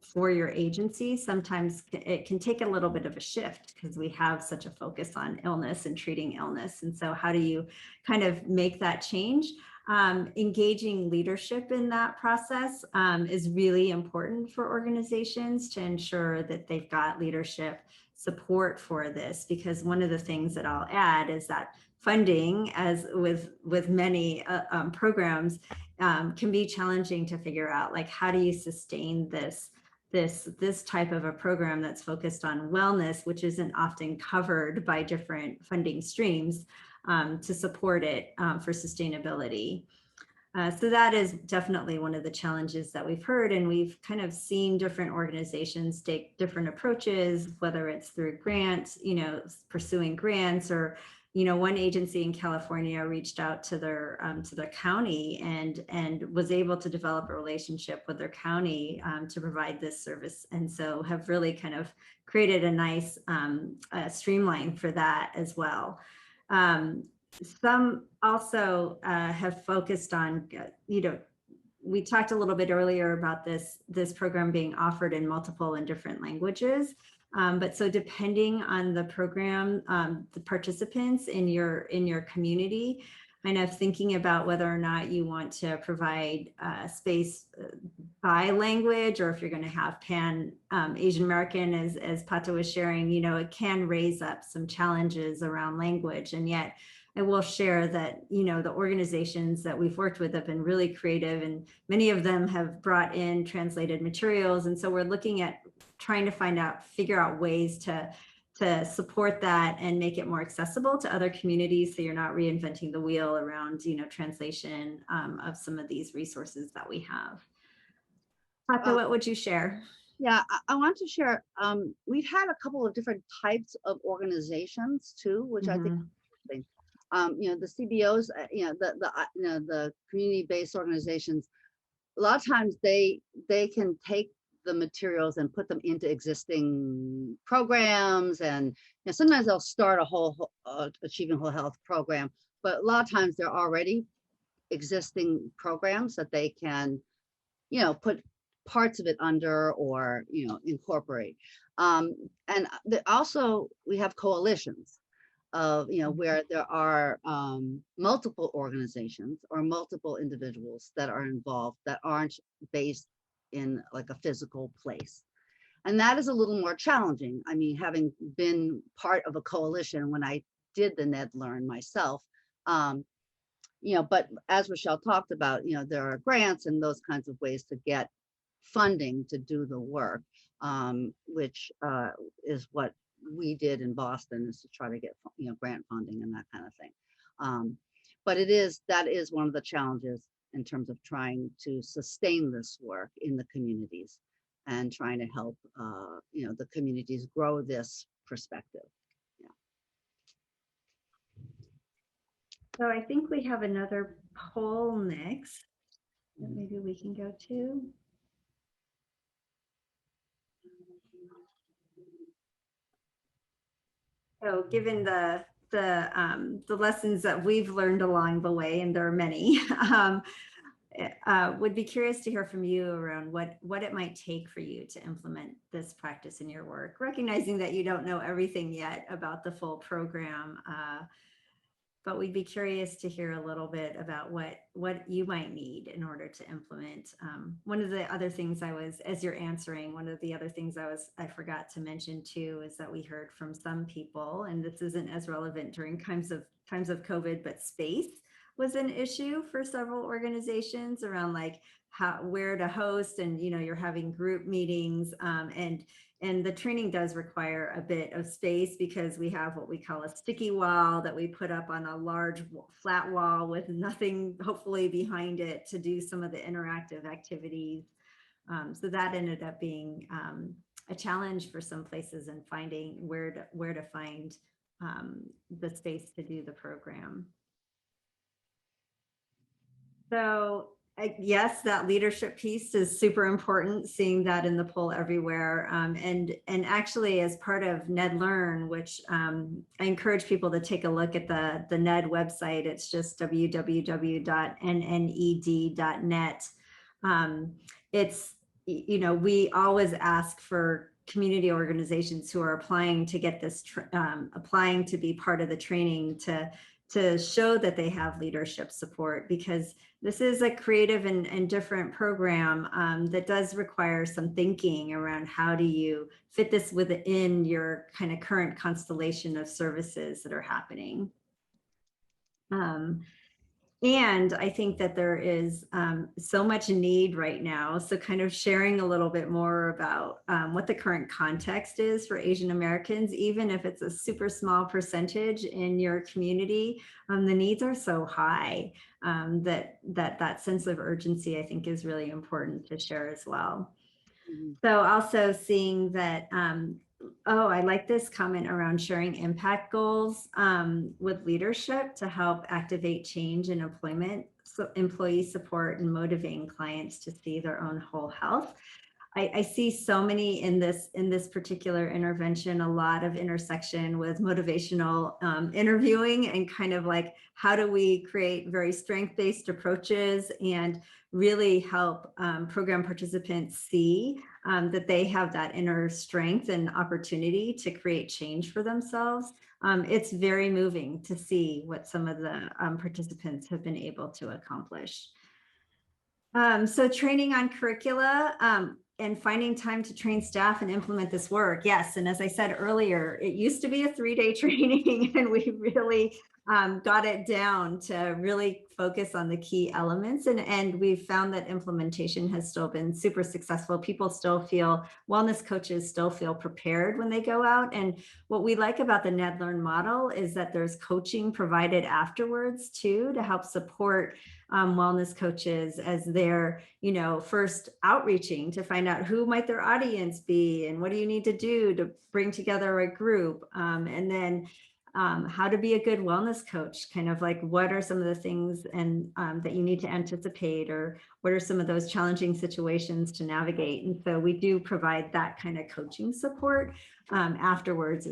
for your agency. Sometimes it can take a little bit of a shift because we have such a focus on illness and treating illness. And so how do you kind of make that change? Engaging leadership in that process is really important for organizations to ensure that they've got leadership support for this, because one of the things that I'll add is that funding, as with many programs, can be challenging to figure out, like, how do you sustain this type of a program that's focused on wellness, which isn't often covered by different funding streams to support it for sustainability. So that is definitely one of the challenges that we've heard, and we've kind of seen different organizations take different approaches, whether it's through grants, pursuing grants, or one agency in California reached out to their county and was able to develop a relationship with their county to provide this service, and so have really kind of created a nice streamline for that as well. Some also have focused on, we talked a little bit earlier about this program being offered in multiple and different languages. But so depending on the program, the participants in your community, kind of thinking about whether or not you want to provide space by language, or if you're going to have Pan Asian American, as Pato was sharing, it can raise up some challenges around language. And yet I will share that, the organizations that we've worked with have been really creative, and many of them have brought in translated materials. And so we're looking at trying to figure out ways to support that and make it more accessible to other communities, so you're not reinventing the wheel around, translation of some of these resources that we have. Pato, what would you share? Yeah, I want to share, we've had a couple of different types of organizations too, which I think is interesting. The CBOs, the community-based organizations, a lot of times they can take the materials and put them into existing programs, and sometimes they'll start a whole Achieving Whole Health program, but a lot of times they're already existing programs that they can put parts of it under, or incorporate. And also we have coalitions of where there are multiple organizations or multiple individuals that are involved that aren't based in like a physical place, and that is a little more challenging. I mean, having been part of a coalition when I did the NedLearn myself, but as Rochelle talked about, there are grants and those kinds of ways to get funding to do the work, which is what we did in Boston, is to try to get grant funding and that kind of thing. But that is one of the challenges in terms of trying to sustain this work in the communities and trying to help the communities grow this perspective. Yeah. So I think we have another poll next that maybe we can go to. So given the lessons that we've learned along the way, and there are many, would be curious to hear from you around what it might take for you to implement this practice in your work, recognizing that you don't know everything yet about the full program, but we'd be curious to hear a little bit about what you might need in order to implement. One of the other things as you're answering, one of the other things I forgot to mention too, is that we heard from some people, and this isn't as relevant during times of COVID, but space was an issue for several organizations around like where to host, and you're having group meetings, and the training does require a bit of space, because we have what we call a sticky wall that we put up on a large flat wall with nothing hopefully behind it to do some of the interactive activities. So that ended up being a challenge for some places, in finding where to find the space to do the program. So yes, that leadership piece is super important, seeing that in the poll everywhere. And actually, as part of NedLearn, which I encourage people to take a look at the NED website. It's just www.nned.net. It's, we always ask for community organizations who are applying to get this, applying to be part of the training, to show that they have leadership support, because this is a creative and different program that does require some thinking around how do you fit this within your kind of current constellation of services that are happening. And I think that there is so much need right now. So kind of sharing a little bit more about what the current context is for Asian Americans, even if it's a super small percentage in your community, the needs are so high that sense of urgency, I think, is really important to share as well. Mhm. So also seeing that, oh, I like this comment around sharing impact goals with leadership to help activate change in employment, so employee support and motivating clients to see their own whole health. I see so many in this particular intervention, a lot of intersection with motivational interviewing and kind of like, how do we create very strength-based approaches and really help program participants see that they have that inner strength and opportunity to create change for themselves. It's very moving to see what some of the participants have been able to accomplish. So training on curricula and finding time to train staff and implement this work. Yes, and as I said earlier, it used to be a 3-day training and we really got it down to really focus on the key elements. And we've found that implementation has still been super successful. People still feel, wellness coaches still feel prepared when they go out. And what we like about the Ned Learn model is that there's coaching provided afterwards too, to help support wellness coaches as they're, first outreaching to find out who might their audience be and what do you need to do to bring together a group, and then how to be a good wellness coach, kind of like what are some of the things and that you need to anticipate, or what are some of those challenging situations to navigate. And so we do provide that kind of coaching support afterwards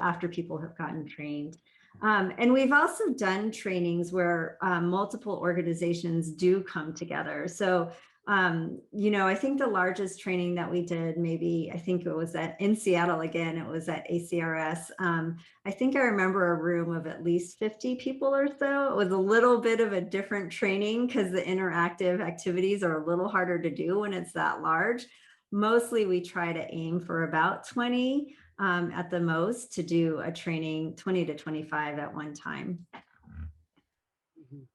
after people have gotten trained. And we've also done trainings where multiple organizations do come together. So, I think the largest training that we did, I think it was in Seattle again, it was at ACRS. I think I remember a room of at least 50 people or so. It was a little bit of a different training because the interactive activities are a little harder to do when it's that large. Mostly we try to aim for about 20 at the most to do a training, 20 to 25 at one time. Mhm.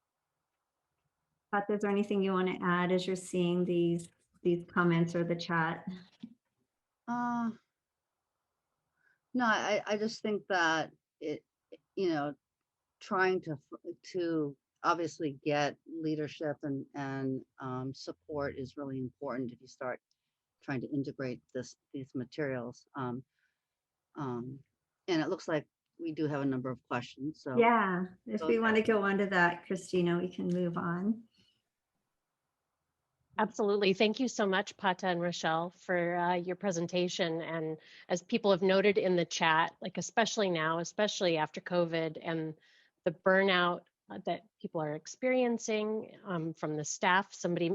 Pat, is there anything you want to add as you're seeing these comments or the chat? No, I just think that it, trying to obviously get leadership and support is really important if you start trying to integrate these materials. And it looks like we do have a number of questions. So Yeah, if go we want to ahead. go on to that, Christina, we can move on. Absolutely. Thank you so much, Pata and Rochelle, for your presentation. And as people have noted in the chat, like especially now, especially after COVID and the burnout that people are experiencing from the staff. Somebody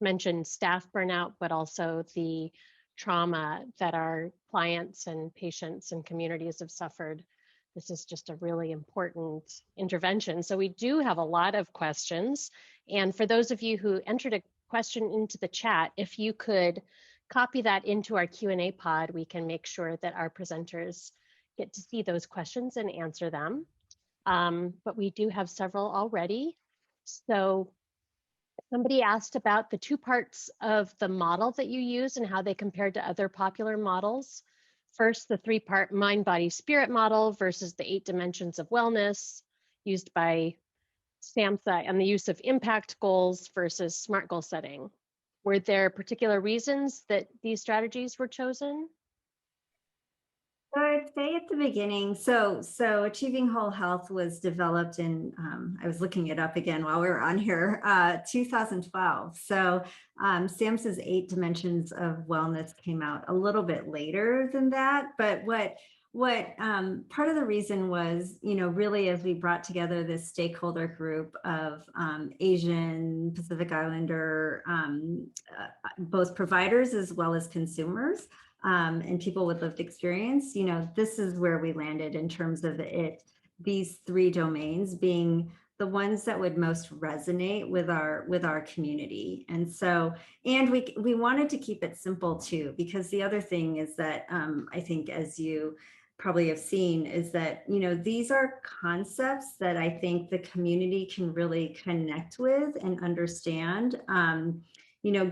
mentioned staff burnout, but also the trauma that our clients and patients and communities have suffered. This is just a really important intervention. So we do have a lot of questions. And for those of you who entered a question into the chat, if you could copy that into our Q&A pod, we can make sure that our presenters get to see those questions and answer them. But we do have several already. So somebody asked about the two parts of the model that you use and how they compared to other popular models. First, the 3-part mind, body, spirit model versus the 8 dimensions of wellness used by SAMHSA, and the use of impact goals versus SMART goal setting. Were there particular reasons that these strategies were chosen? So I'd say at the beginning, so Achieving Whole Health was developed in, I was looking it up again while we were on here, 2012. So SAMHSA's 8 dimensions of wellness came out a little bit later than that. But what part of the reason was, really as we brought together this stakeholder group of Asian, Pacific Islander, both providers as well as consumers, and people with lived experience, this is where we landed in terms of these 3 domains being the ones that would most resonate with our community. And so, and we wanted to keep it simple too, because the other thing is that I think as you probably have seen is that, these are concepts that I think the community can really connect with and understand.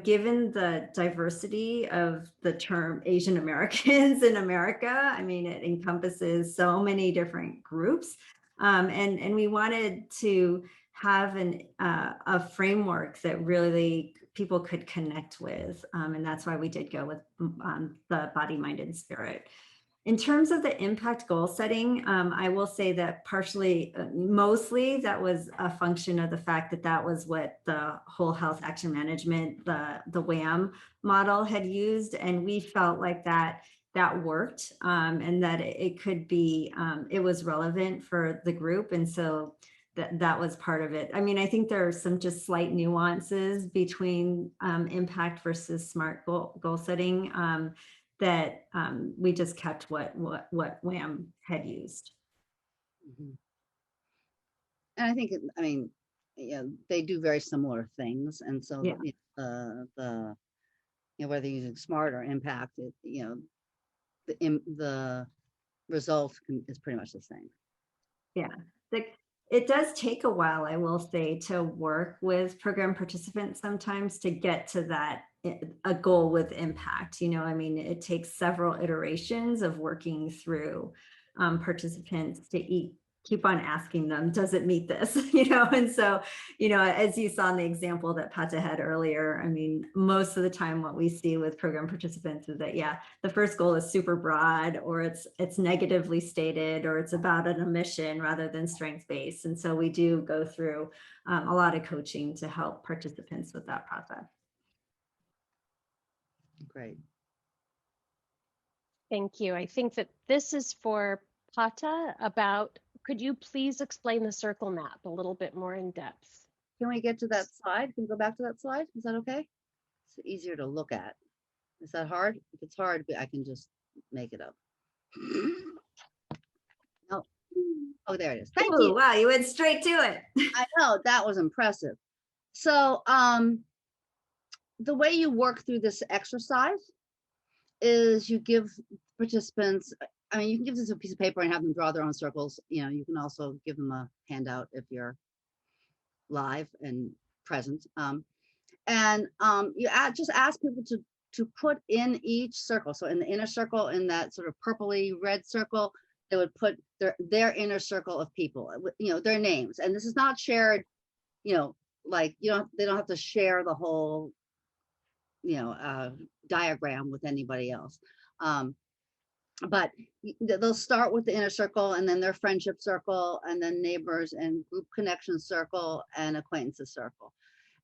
Given the diversity of the term Asian Americans in America, I mean, it encompasses so many different groups. And we wanted to have a framework that really people could connect with. And that's why we did go with the body, mind, and spirit. In terms of the impact goal setting, I will say that mostly that was a function of the fact that that was what the Whole Health Action Management, the WHAM model had used. And we felt like that worked, and that it could be, it was relevant for the group. And so that was part of it. I mean, I think there are some just slight nuances between impact versus SMART goal setting, that we just kept what WHAM had used. Mhm. And I think, they do very similar things. And so, Yeah. whether you're using SMART or impact, the result is pretty much the same. Yeah. It does take a while, I will say, to work with program participants sometimes to get to that, a goal with impact. I mean, it takes several iterations of working through participants to keep on asking them, does it meet this? And so, as you saw in the example that Pata had earlier, I mean, most of the time what we see with program participants is that, yeah, the first goal is super broad, or it's negatively stated, or it's about an omission rather than strengths-based. And so we do go through a lot of coaching to help participants with that process. Great. Thank you. I think that this is for Pata about, could you please explain the circle map a little bit more in depth? Can we get to that slide? Can we go back to that slide? Is that okay? It's easier to look at. Is that hard? If it's hard, I can just make it up. No. Oh, there it is. Thank you. Wow, you went straight to it. I know, that was impressive. So the way you work through this exercise is you give participants, you can give this a piece of paper and have them draw their own circles. You can also give them a handout if you're live and present. You just ask people to put in each circle. So in the inner circle, in that sort of purpley red circle, they would put their inner circle of people, their names. And this is not shared, they don't have to share the whole diagram with anybody else. But they'll start with the inner circle, and then their friendship circle, and then neighbors and group connection circle and acquaintances circle.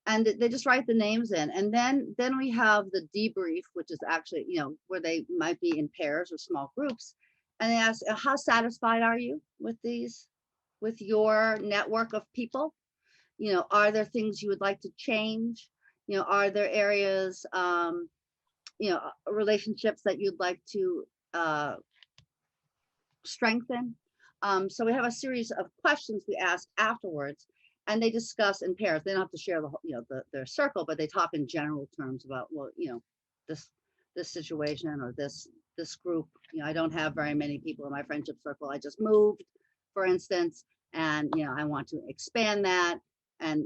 And they just write the names in. And then we have the debrief, which is actually, where they might be in pairs or small groups. And they ask, how satisfied are you with your network of people? Are there things you would like to change? Are there areas, relationships that you'd like to strengthen? So we have a series of questions we ask afterwards, and they discuss in pairs. They don't have to share their circle, but they talk in general terms about, well, this situation or this group. I don't have very many people in my friendship circle. I just moved, for instance, and I want to expand that. And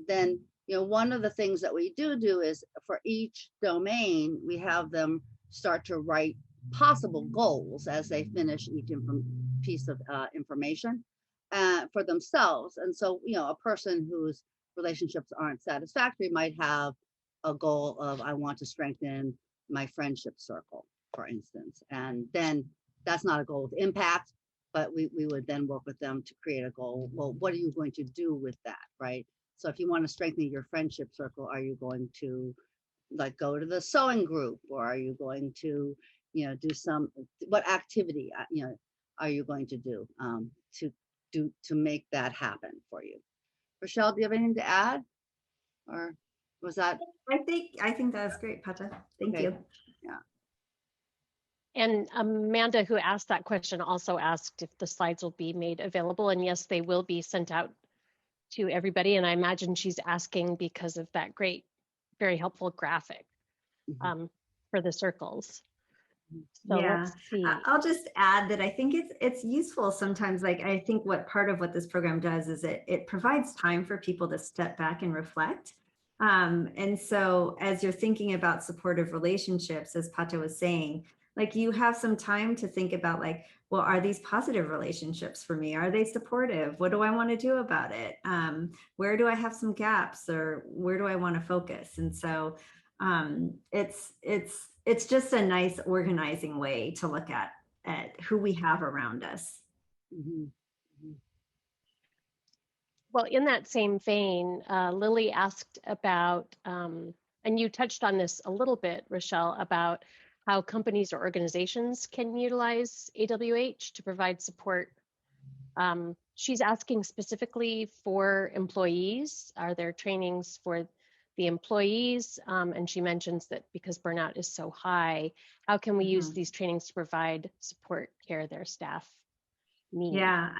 then one of the things that we do is for each domain, we have them start to write possible goals as they finish each piece of information for themselves. And so, a person whose relationships aren't satisfactory might have a goal of, I want to strengthen my friendship circle, for instance. And then that's not a goal with impact, but we would then work with them to create a goal. Well, what are you going to do with that, right? So if you want to strengthen your friendship circle, are you going to go to the sewing group, or are you going to, do what activity, are you going to do to make that happen for you? Rochelle, do you have anything to add? Or was that? I think that was great, Pata. Thank you. Yeah. And Amanda, who asked that question, also asked if the slides will be made available. And yes, they will be sent out to everybody. And I imagine she's asking because of that great, very helpful graphic for the circles. So Yeah, let's see. I'll just add that I think it's useful sometimes. Like I think what part of what this program does is it provides time for people to step back and reflect. And so as you're thinking about supportive relationships, as Pato was saying, like you have some time to think about like, well, are these positive relationships for me? Are they supportive? What do I want to do about it? Where do I have some gaps, or where do I want to focus? And so it's just a nice organizing way to look at who we have around us. Mhm. Mhm. Well, in that same vein, Lily asked about, and you touched on this a little bit, Rochelle, about how companies or organizations can utilize AWH to provide support. She's asking specifically for employees. Are there trainings for the employees? And she mentions that because burnout is so high, how can we use these trainings to provide support care their staff need? Yeah,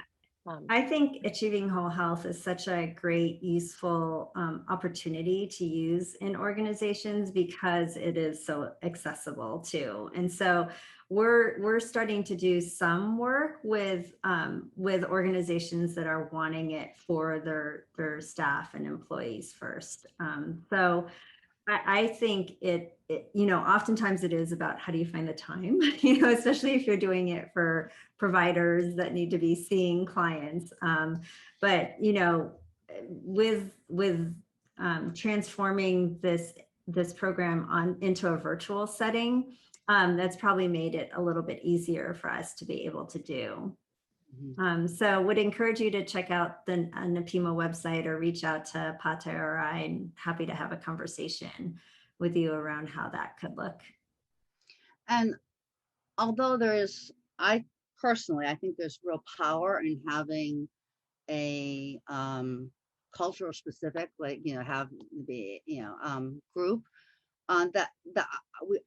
I think achieving whole health is such a great, useful opportunity to use in organizations because it is so accessible too. And so we're starting to do some work with organizations that are wanting it for their staff and employees first. So I think you know, oftentimes it is about how do you find the time, you know, especially if you're doing it for providers that need to be seeing clients. But, you know, with transforming this program into a virtual setting, that's probably made it a little bit easier for us to be able to do. So would encourage you to check out the NAPIMA website or reach out to Pata or I, and happy to have a conversation with you around how that could look. And although I personally, I think there's real power in having a cultural specific, like, have the, group that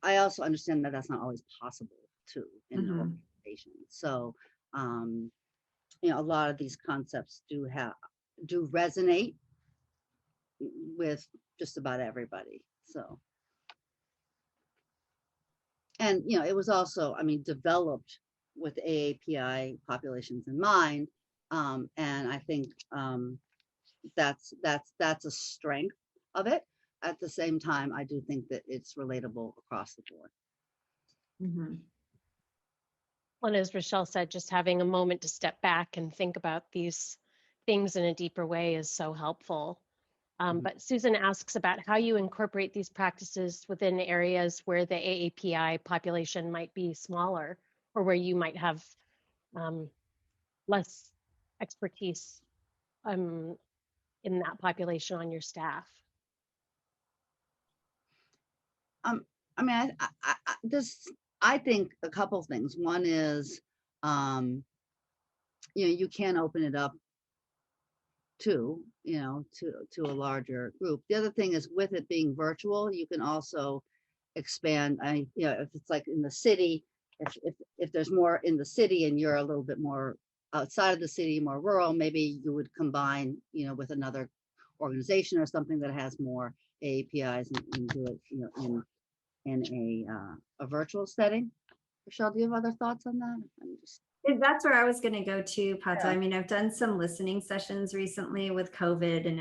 I also understand that that's not always possible too in an organization. So, a lot of these concepts do resonate with just about everybody. So, and it was also, I mean, developed with AAPI populations in mind, and I think that's a strength of it. At the same time, I do think that it's relatable across the board. Well, and as Rochelle said, just having a moment to step back and think about these things in a deeper way is so helpful. But Susan asks about how you incorporate these practices within areas where the AAPI population might be smaller, or where you might have less expertise in that population on your staff. I mean, I think a couple things. One is, you can open it up to a larger group. The other thing is, with it being virtual, you can also expand. If it's like in the city, if there's more in the city and you're a little bit more outside of the city, more rural, maybe you would combine, with another organization or something that has more APIs and do it, in a virtual setting. Rochelle, do you have other thoughts on that? That's where I was going to go to, Pata. I mean, I've done some listening sessions recently with COVID and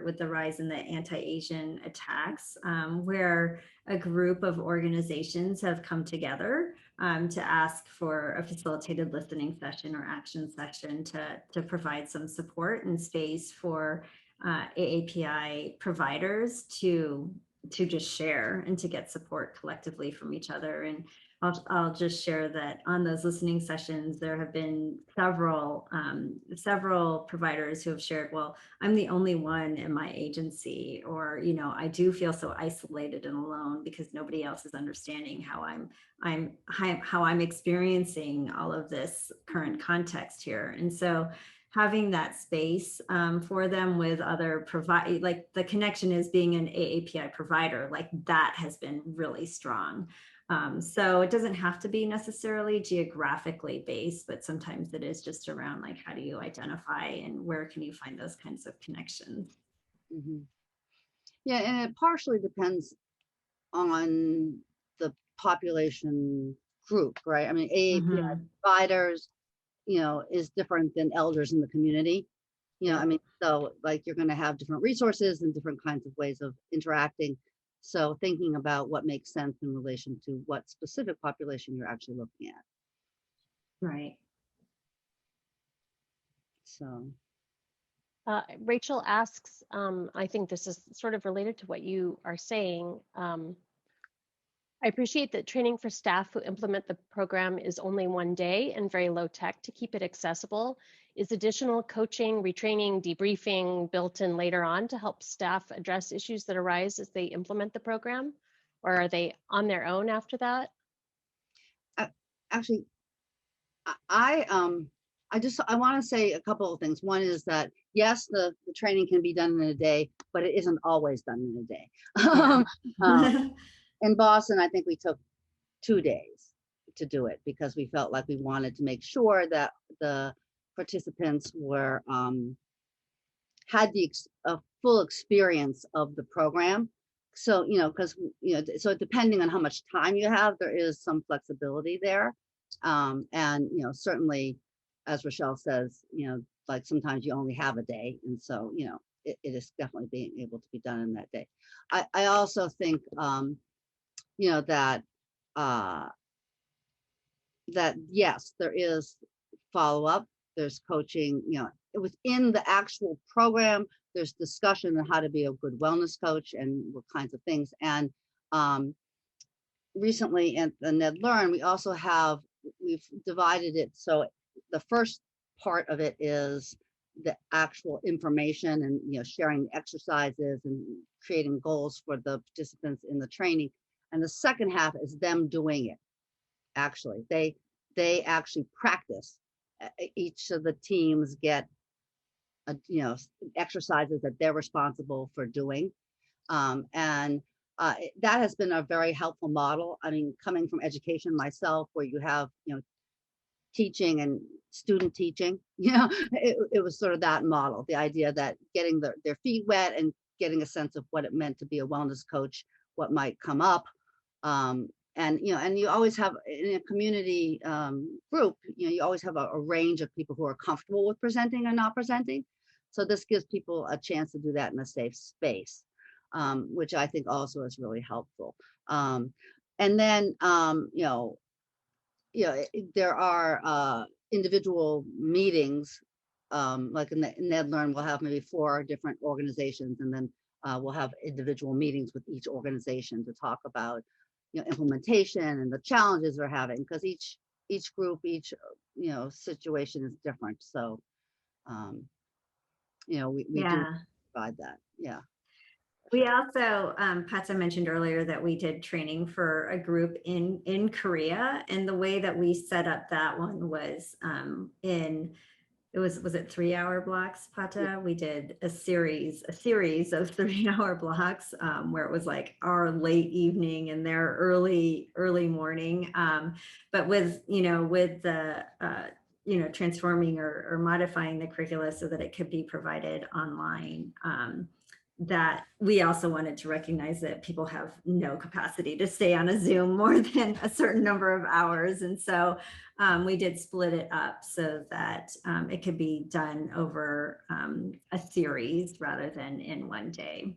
with the rise in the anti-Asian attacks, where a group of organizations have come together to ask for a facilitated listening session or action session to provide some support and space for AAPI providers to just share and to get support collectively from each other. And I'll just share that on those listening sessions, there have been several providers who have shared, well, I'm the only one in my agency, or, I do feel so isolated and alone because nobody else is understanding how I'm experiencing all of this current context here. And so having that space for them with other like the connection is being an AAPI provider, like that has been really strong. So it doesn't have to be necessarily geographically based, but sometimes it is just around like, how do you identify and where can you find those kinds of connections? Yeah, and it partially depends on the population group, right? I mean, AAP providers, is different than elders in the community. I mean, so like you're going to have different resources and different kinds of ways of interacting. So thinking about what makes sense in relation to what specific population you're actually looking at. Right. So. Rachel asks, I think this is sort of related to what you are saying. I appreciate that training for staff who implement the program is only one day and very low tech to keep it accessible. Is additional coaching, retraining, debriefing built in later on to help staff address issues that arise as they implement the program? Or are they on their own after that? Actually, I want to say a couple of things. One is that yes, the training can be done in a day, but it isn't always done in a day. Yeah. In Boston, I think we took 2 days to do it because we felt like we wanted to make sure that the participants were had a full experience of the program. So because so depending on how much time you have, there is some flexibility there, and certainly, as Rochelle says, like sometimes you only have a day, and so it is definitely being able to be done in that day. I also think that that yes, there is follow-up, there's coaching, within the actual program, there's discussion on how to be a good wellness coach and what kinds of things. And recently at the Ned Learn, we've divided it. So the first part of it is the actual information and sharing exercises and creating goals for the participants in the training. And the second half is them doing it. Actually, they actually practice. Each of the teams get exercises that they're responsible for doing, and that has been a very helpful model. I mean, coming from education myself, where you have teaching and student teaching, it was sort of that model. The idea that getting their feet wet and getting a sense of what it meant to be a wellness coach, what might come up. And you always have in a community group, you always have a range of people who are comfortable with presenting or not presenting. So this gives people a chance to do that in a safe space, which I think also is really helpful. And then there are individual meetings, like in Ned Learn, we'll have maybe 4 different organizations, and then we'll have individual meetings with each organization to talk about implementation and the challenges they're having, because each group, each situation is different. So we do provide that. Yeah. We also, Patsa mentioned earlier that we did training for a group in Korea, and the way that we set up that one was was it 3-hour blocks, Pata? Yeah. We did a series of 3-hour blocks where it was like our late evening and their early morning. But with the transforming or modifying the curricula so that it could be provided online. That we also wanted to recognize that people have no capacity to stay on a Zoom more than a certain number of hours. And so we did split it up so that it could be done over a series rather than in one day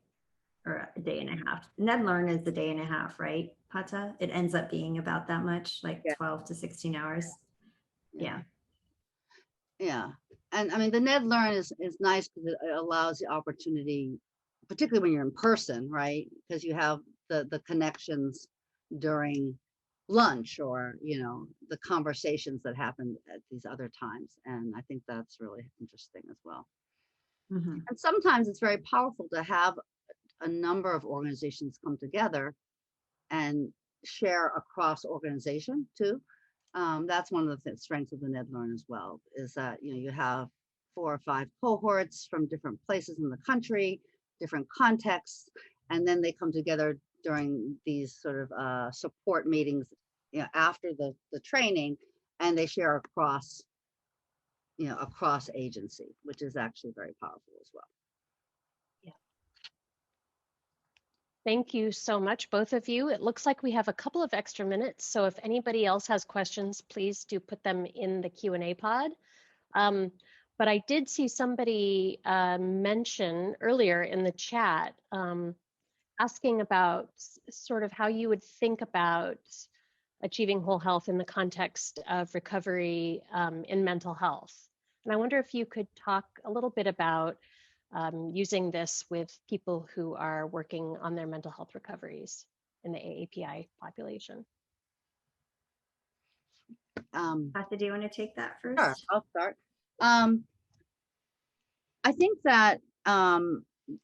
or a day and a half. Ned Learn is a day and a half, right, Pata? It ends up being about that much, like 12 to 16 hours. Yeah. And I mean, the Ned Learn is nice because it allows the opportunity, particularly when you're in person, right? Because you have the connections during lunch or, the conversations that happen at these other times. And I think that's really interesting as well. Mm-hmm. And sometimes it's very powerful to have a number of organizations come together and share across organization too. That's one of the strengths of the Ned Learn as well, is that, you have 4 or 5 cohorts from different places in the country, different contexts, and then they come together during these sort of support meetings, after the training, and they share across agency, which is actually very powerful as well. Yeah. Thank you so much, both of you. It looks like we have a couple of extra minutes, so if anybody else has questions, please do put them in the Q&A pod. But I did see somebody mention earlier in the chat asking about sort of how you would think about achieving whole health in the context of recovery in mental health. And I wonder if you could talk a little bit about using this with people who are working on their mental health recoveries in the AAPI population. Katha, do you want to take that Sure, first? I'll start. I think that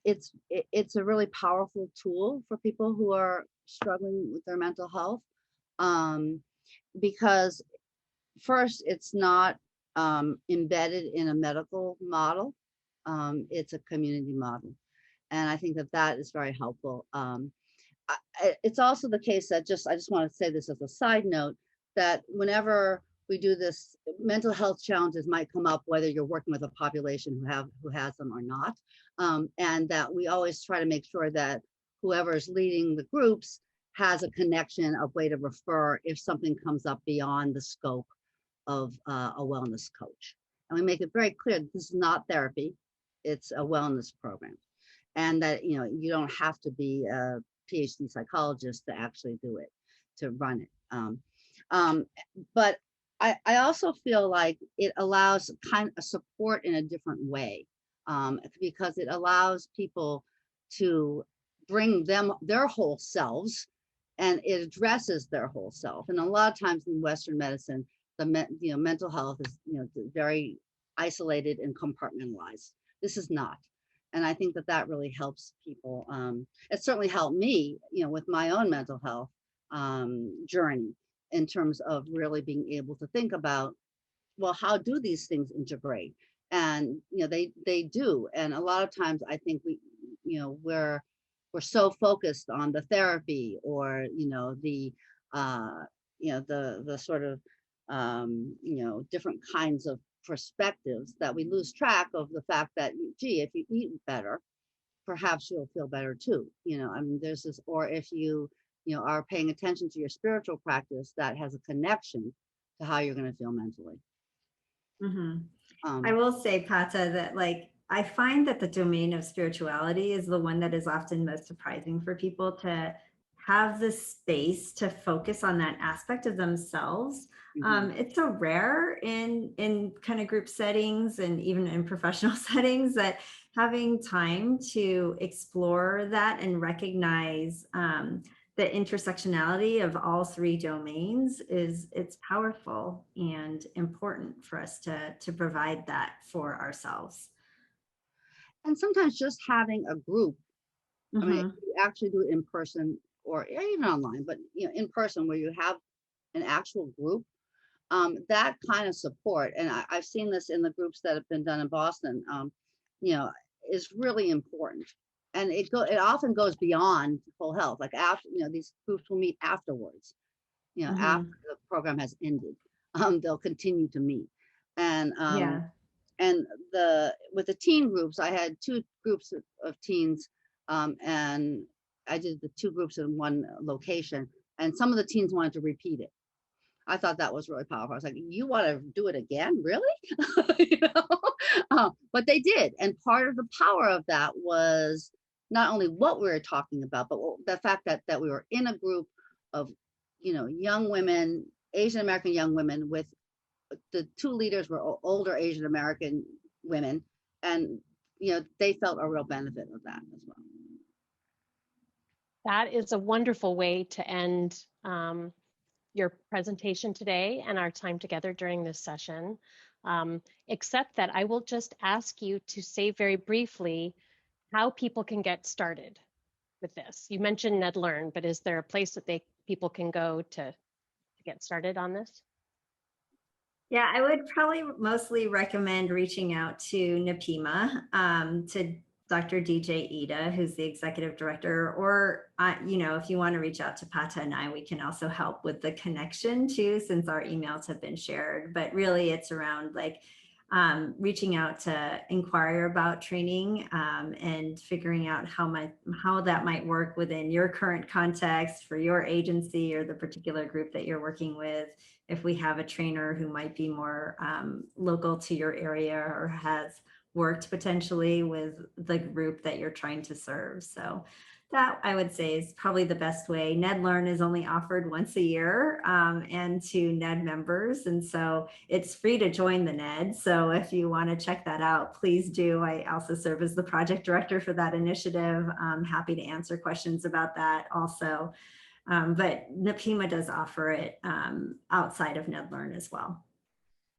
it's a really powerful tool for people who are struggling with their mental health, because first, it's not embedded in a medical model. It's a community model. And I think that that is very helpful. It's also the case that I just want to say this as a side note, that whenever we do this, mental health challenges might come up, whether you're working with a population who has them or not. And that we always try to make sure that whoever is leading the groups has a connection, a way to refer if something comes up beyond the scope of a wellness coach. And we make it very clear that this is not therapy, it's a wellness program. And that, you know, you don't have to be a PhD psychologist to actually do it, to run it. But I also feel like it allows kind of support in a different way, because it allows people to bring their whole selves, and it addresses their whole self. And a lot of times in Western medicine, mental health is very isolated and compartmentalized. This is not. And I think that that really helps people. It certainly helped me, with my own mental health journey, in terms of really being able to think about, well, how do these things integrate? And they do. And a lot of times I think we're so focused on the therapy, or the the sort of different kinds of perspectives, that we lose track of the fact that, gee, if you eat better, perhaps you'll feel better too. I mean, there's this, or if you are paying attention to your spiritual practice, that has a connection to how you're going to feel mentally. I will say, Pata, that I find that the domain of spirituality is the one that is often most surprising for people, to have the space to focus on that aspect of themselves. It's so rare in kind of group settings and even in professional settings, that having time to explore that and recognize the intersectionality of all three domains it's powerful and important for us to provide that for ourselves. And sometimes just having a group, I mean, if you actually do it in person or even online, but in person, where you have an actual group, that kind of support, and I've seen this in the groups that have been done in Boston, is really important. And it often goes beyond whole health. Like after, these groups will meet afterwards, after the program has ended, they'll continue to meet. And and with the teen groups, I had two groups of teens, and I did the two groups in one location, and some of the teens wanted to repeat it. I thought that was really powerful. I was like, you want to do it again? Really? But they did. And part of the power of that was not only what we were talking about, but the fact that we were in a group of, young women, Asian American young women, with the two leaders were older Asian American women. And, they felt a real benefit of that as well. That is a wonderful way to end your presentation today and our time together during this session, except that I will just ask you to say very briefly how people can get started with this. You mentioned NedLearn, but is there a place that people can go to get started on this? Yeah, I would probably mostly recommend reaching out to NEPIMA, to Dr. DJ Ida, who's the executive director, or, if you want to reach out to Pata and I, we can also help with the connection too, since our emails have been shared. But really it's around reaching out to inquire about training and figuring out how that might work within your current context for your agency or the particular group that you're working with. If we have a trainer who might be more local to your area or has worked potentially with the group that you're trying to serve. So that I would say is probably the best way. NED Learn is only offered once a year and to NED members. And so it's free to join the NED. So if you want to check that out, please do. I also serve as the project director for that initiative. I'm happy to answer questions about that also. But NEPIMA does offer it outside of NED Learn as well.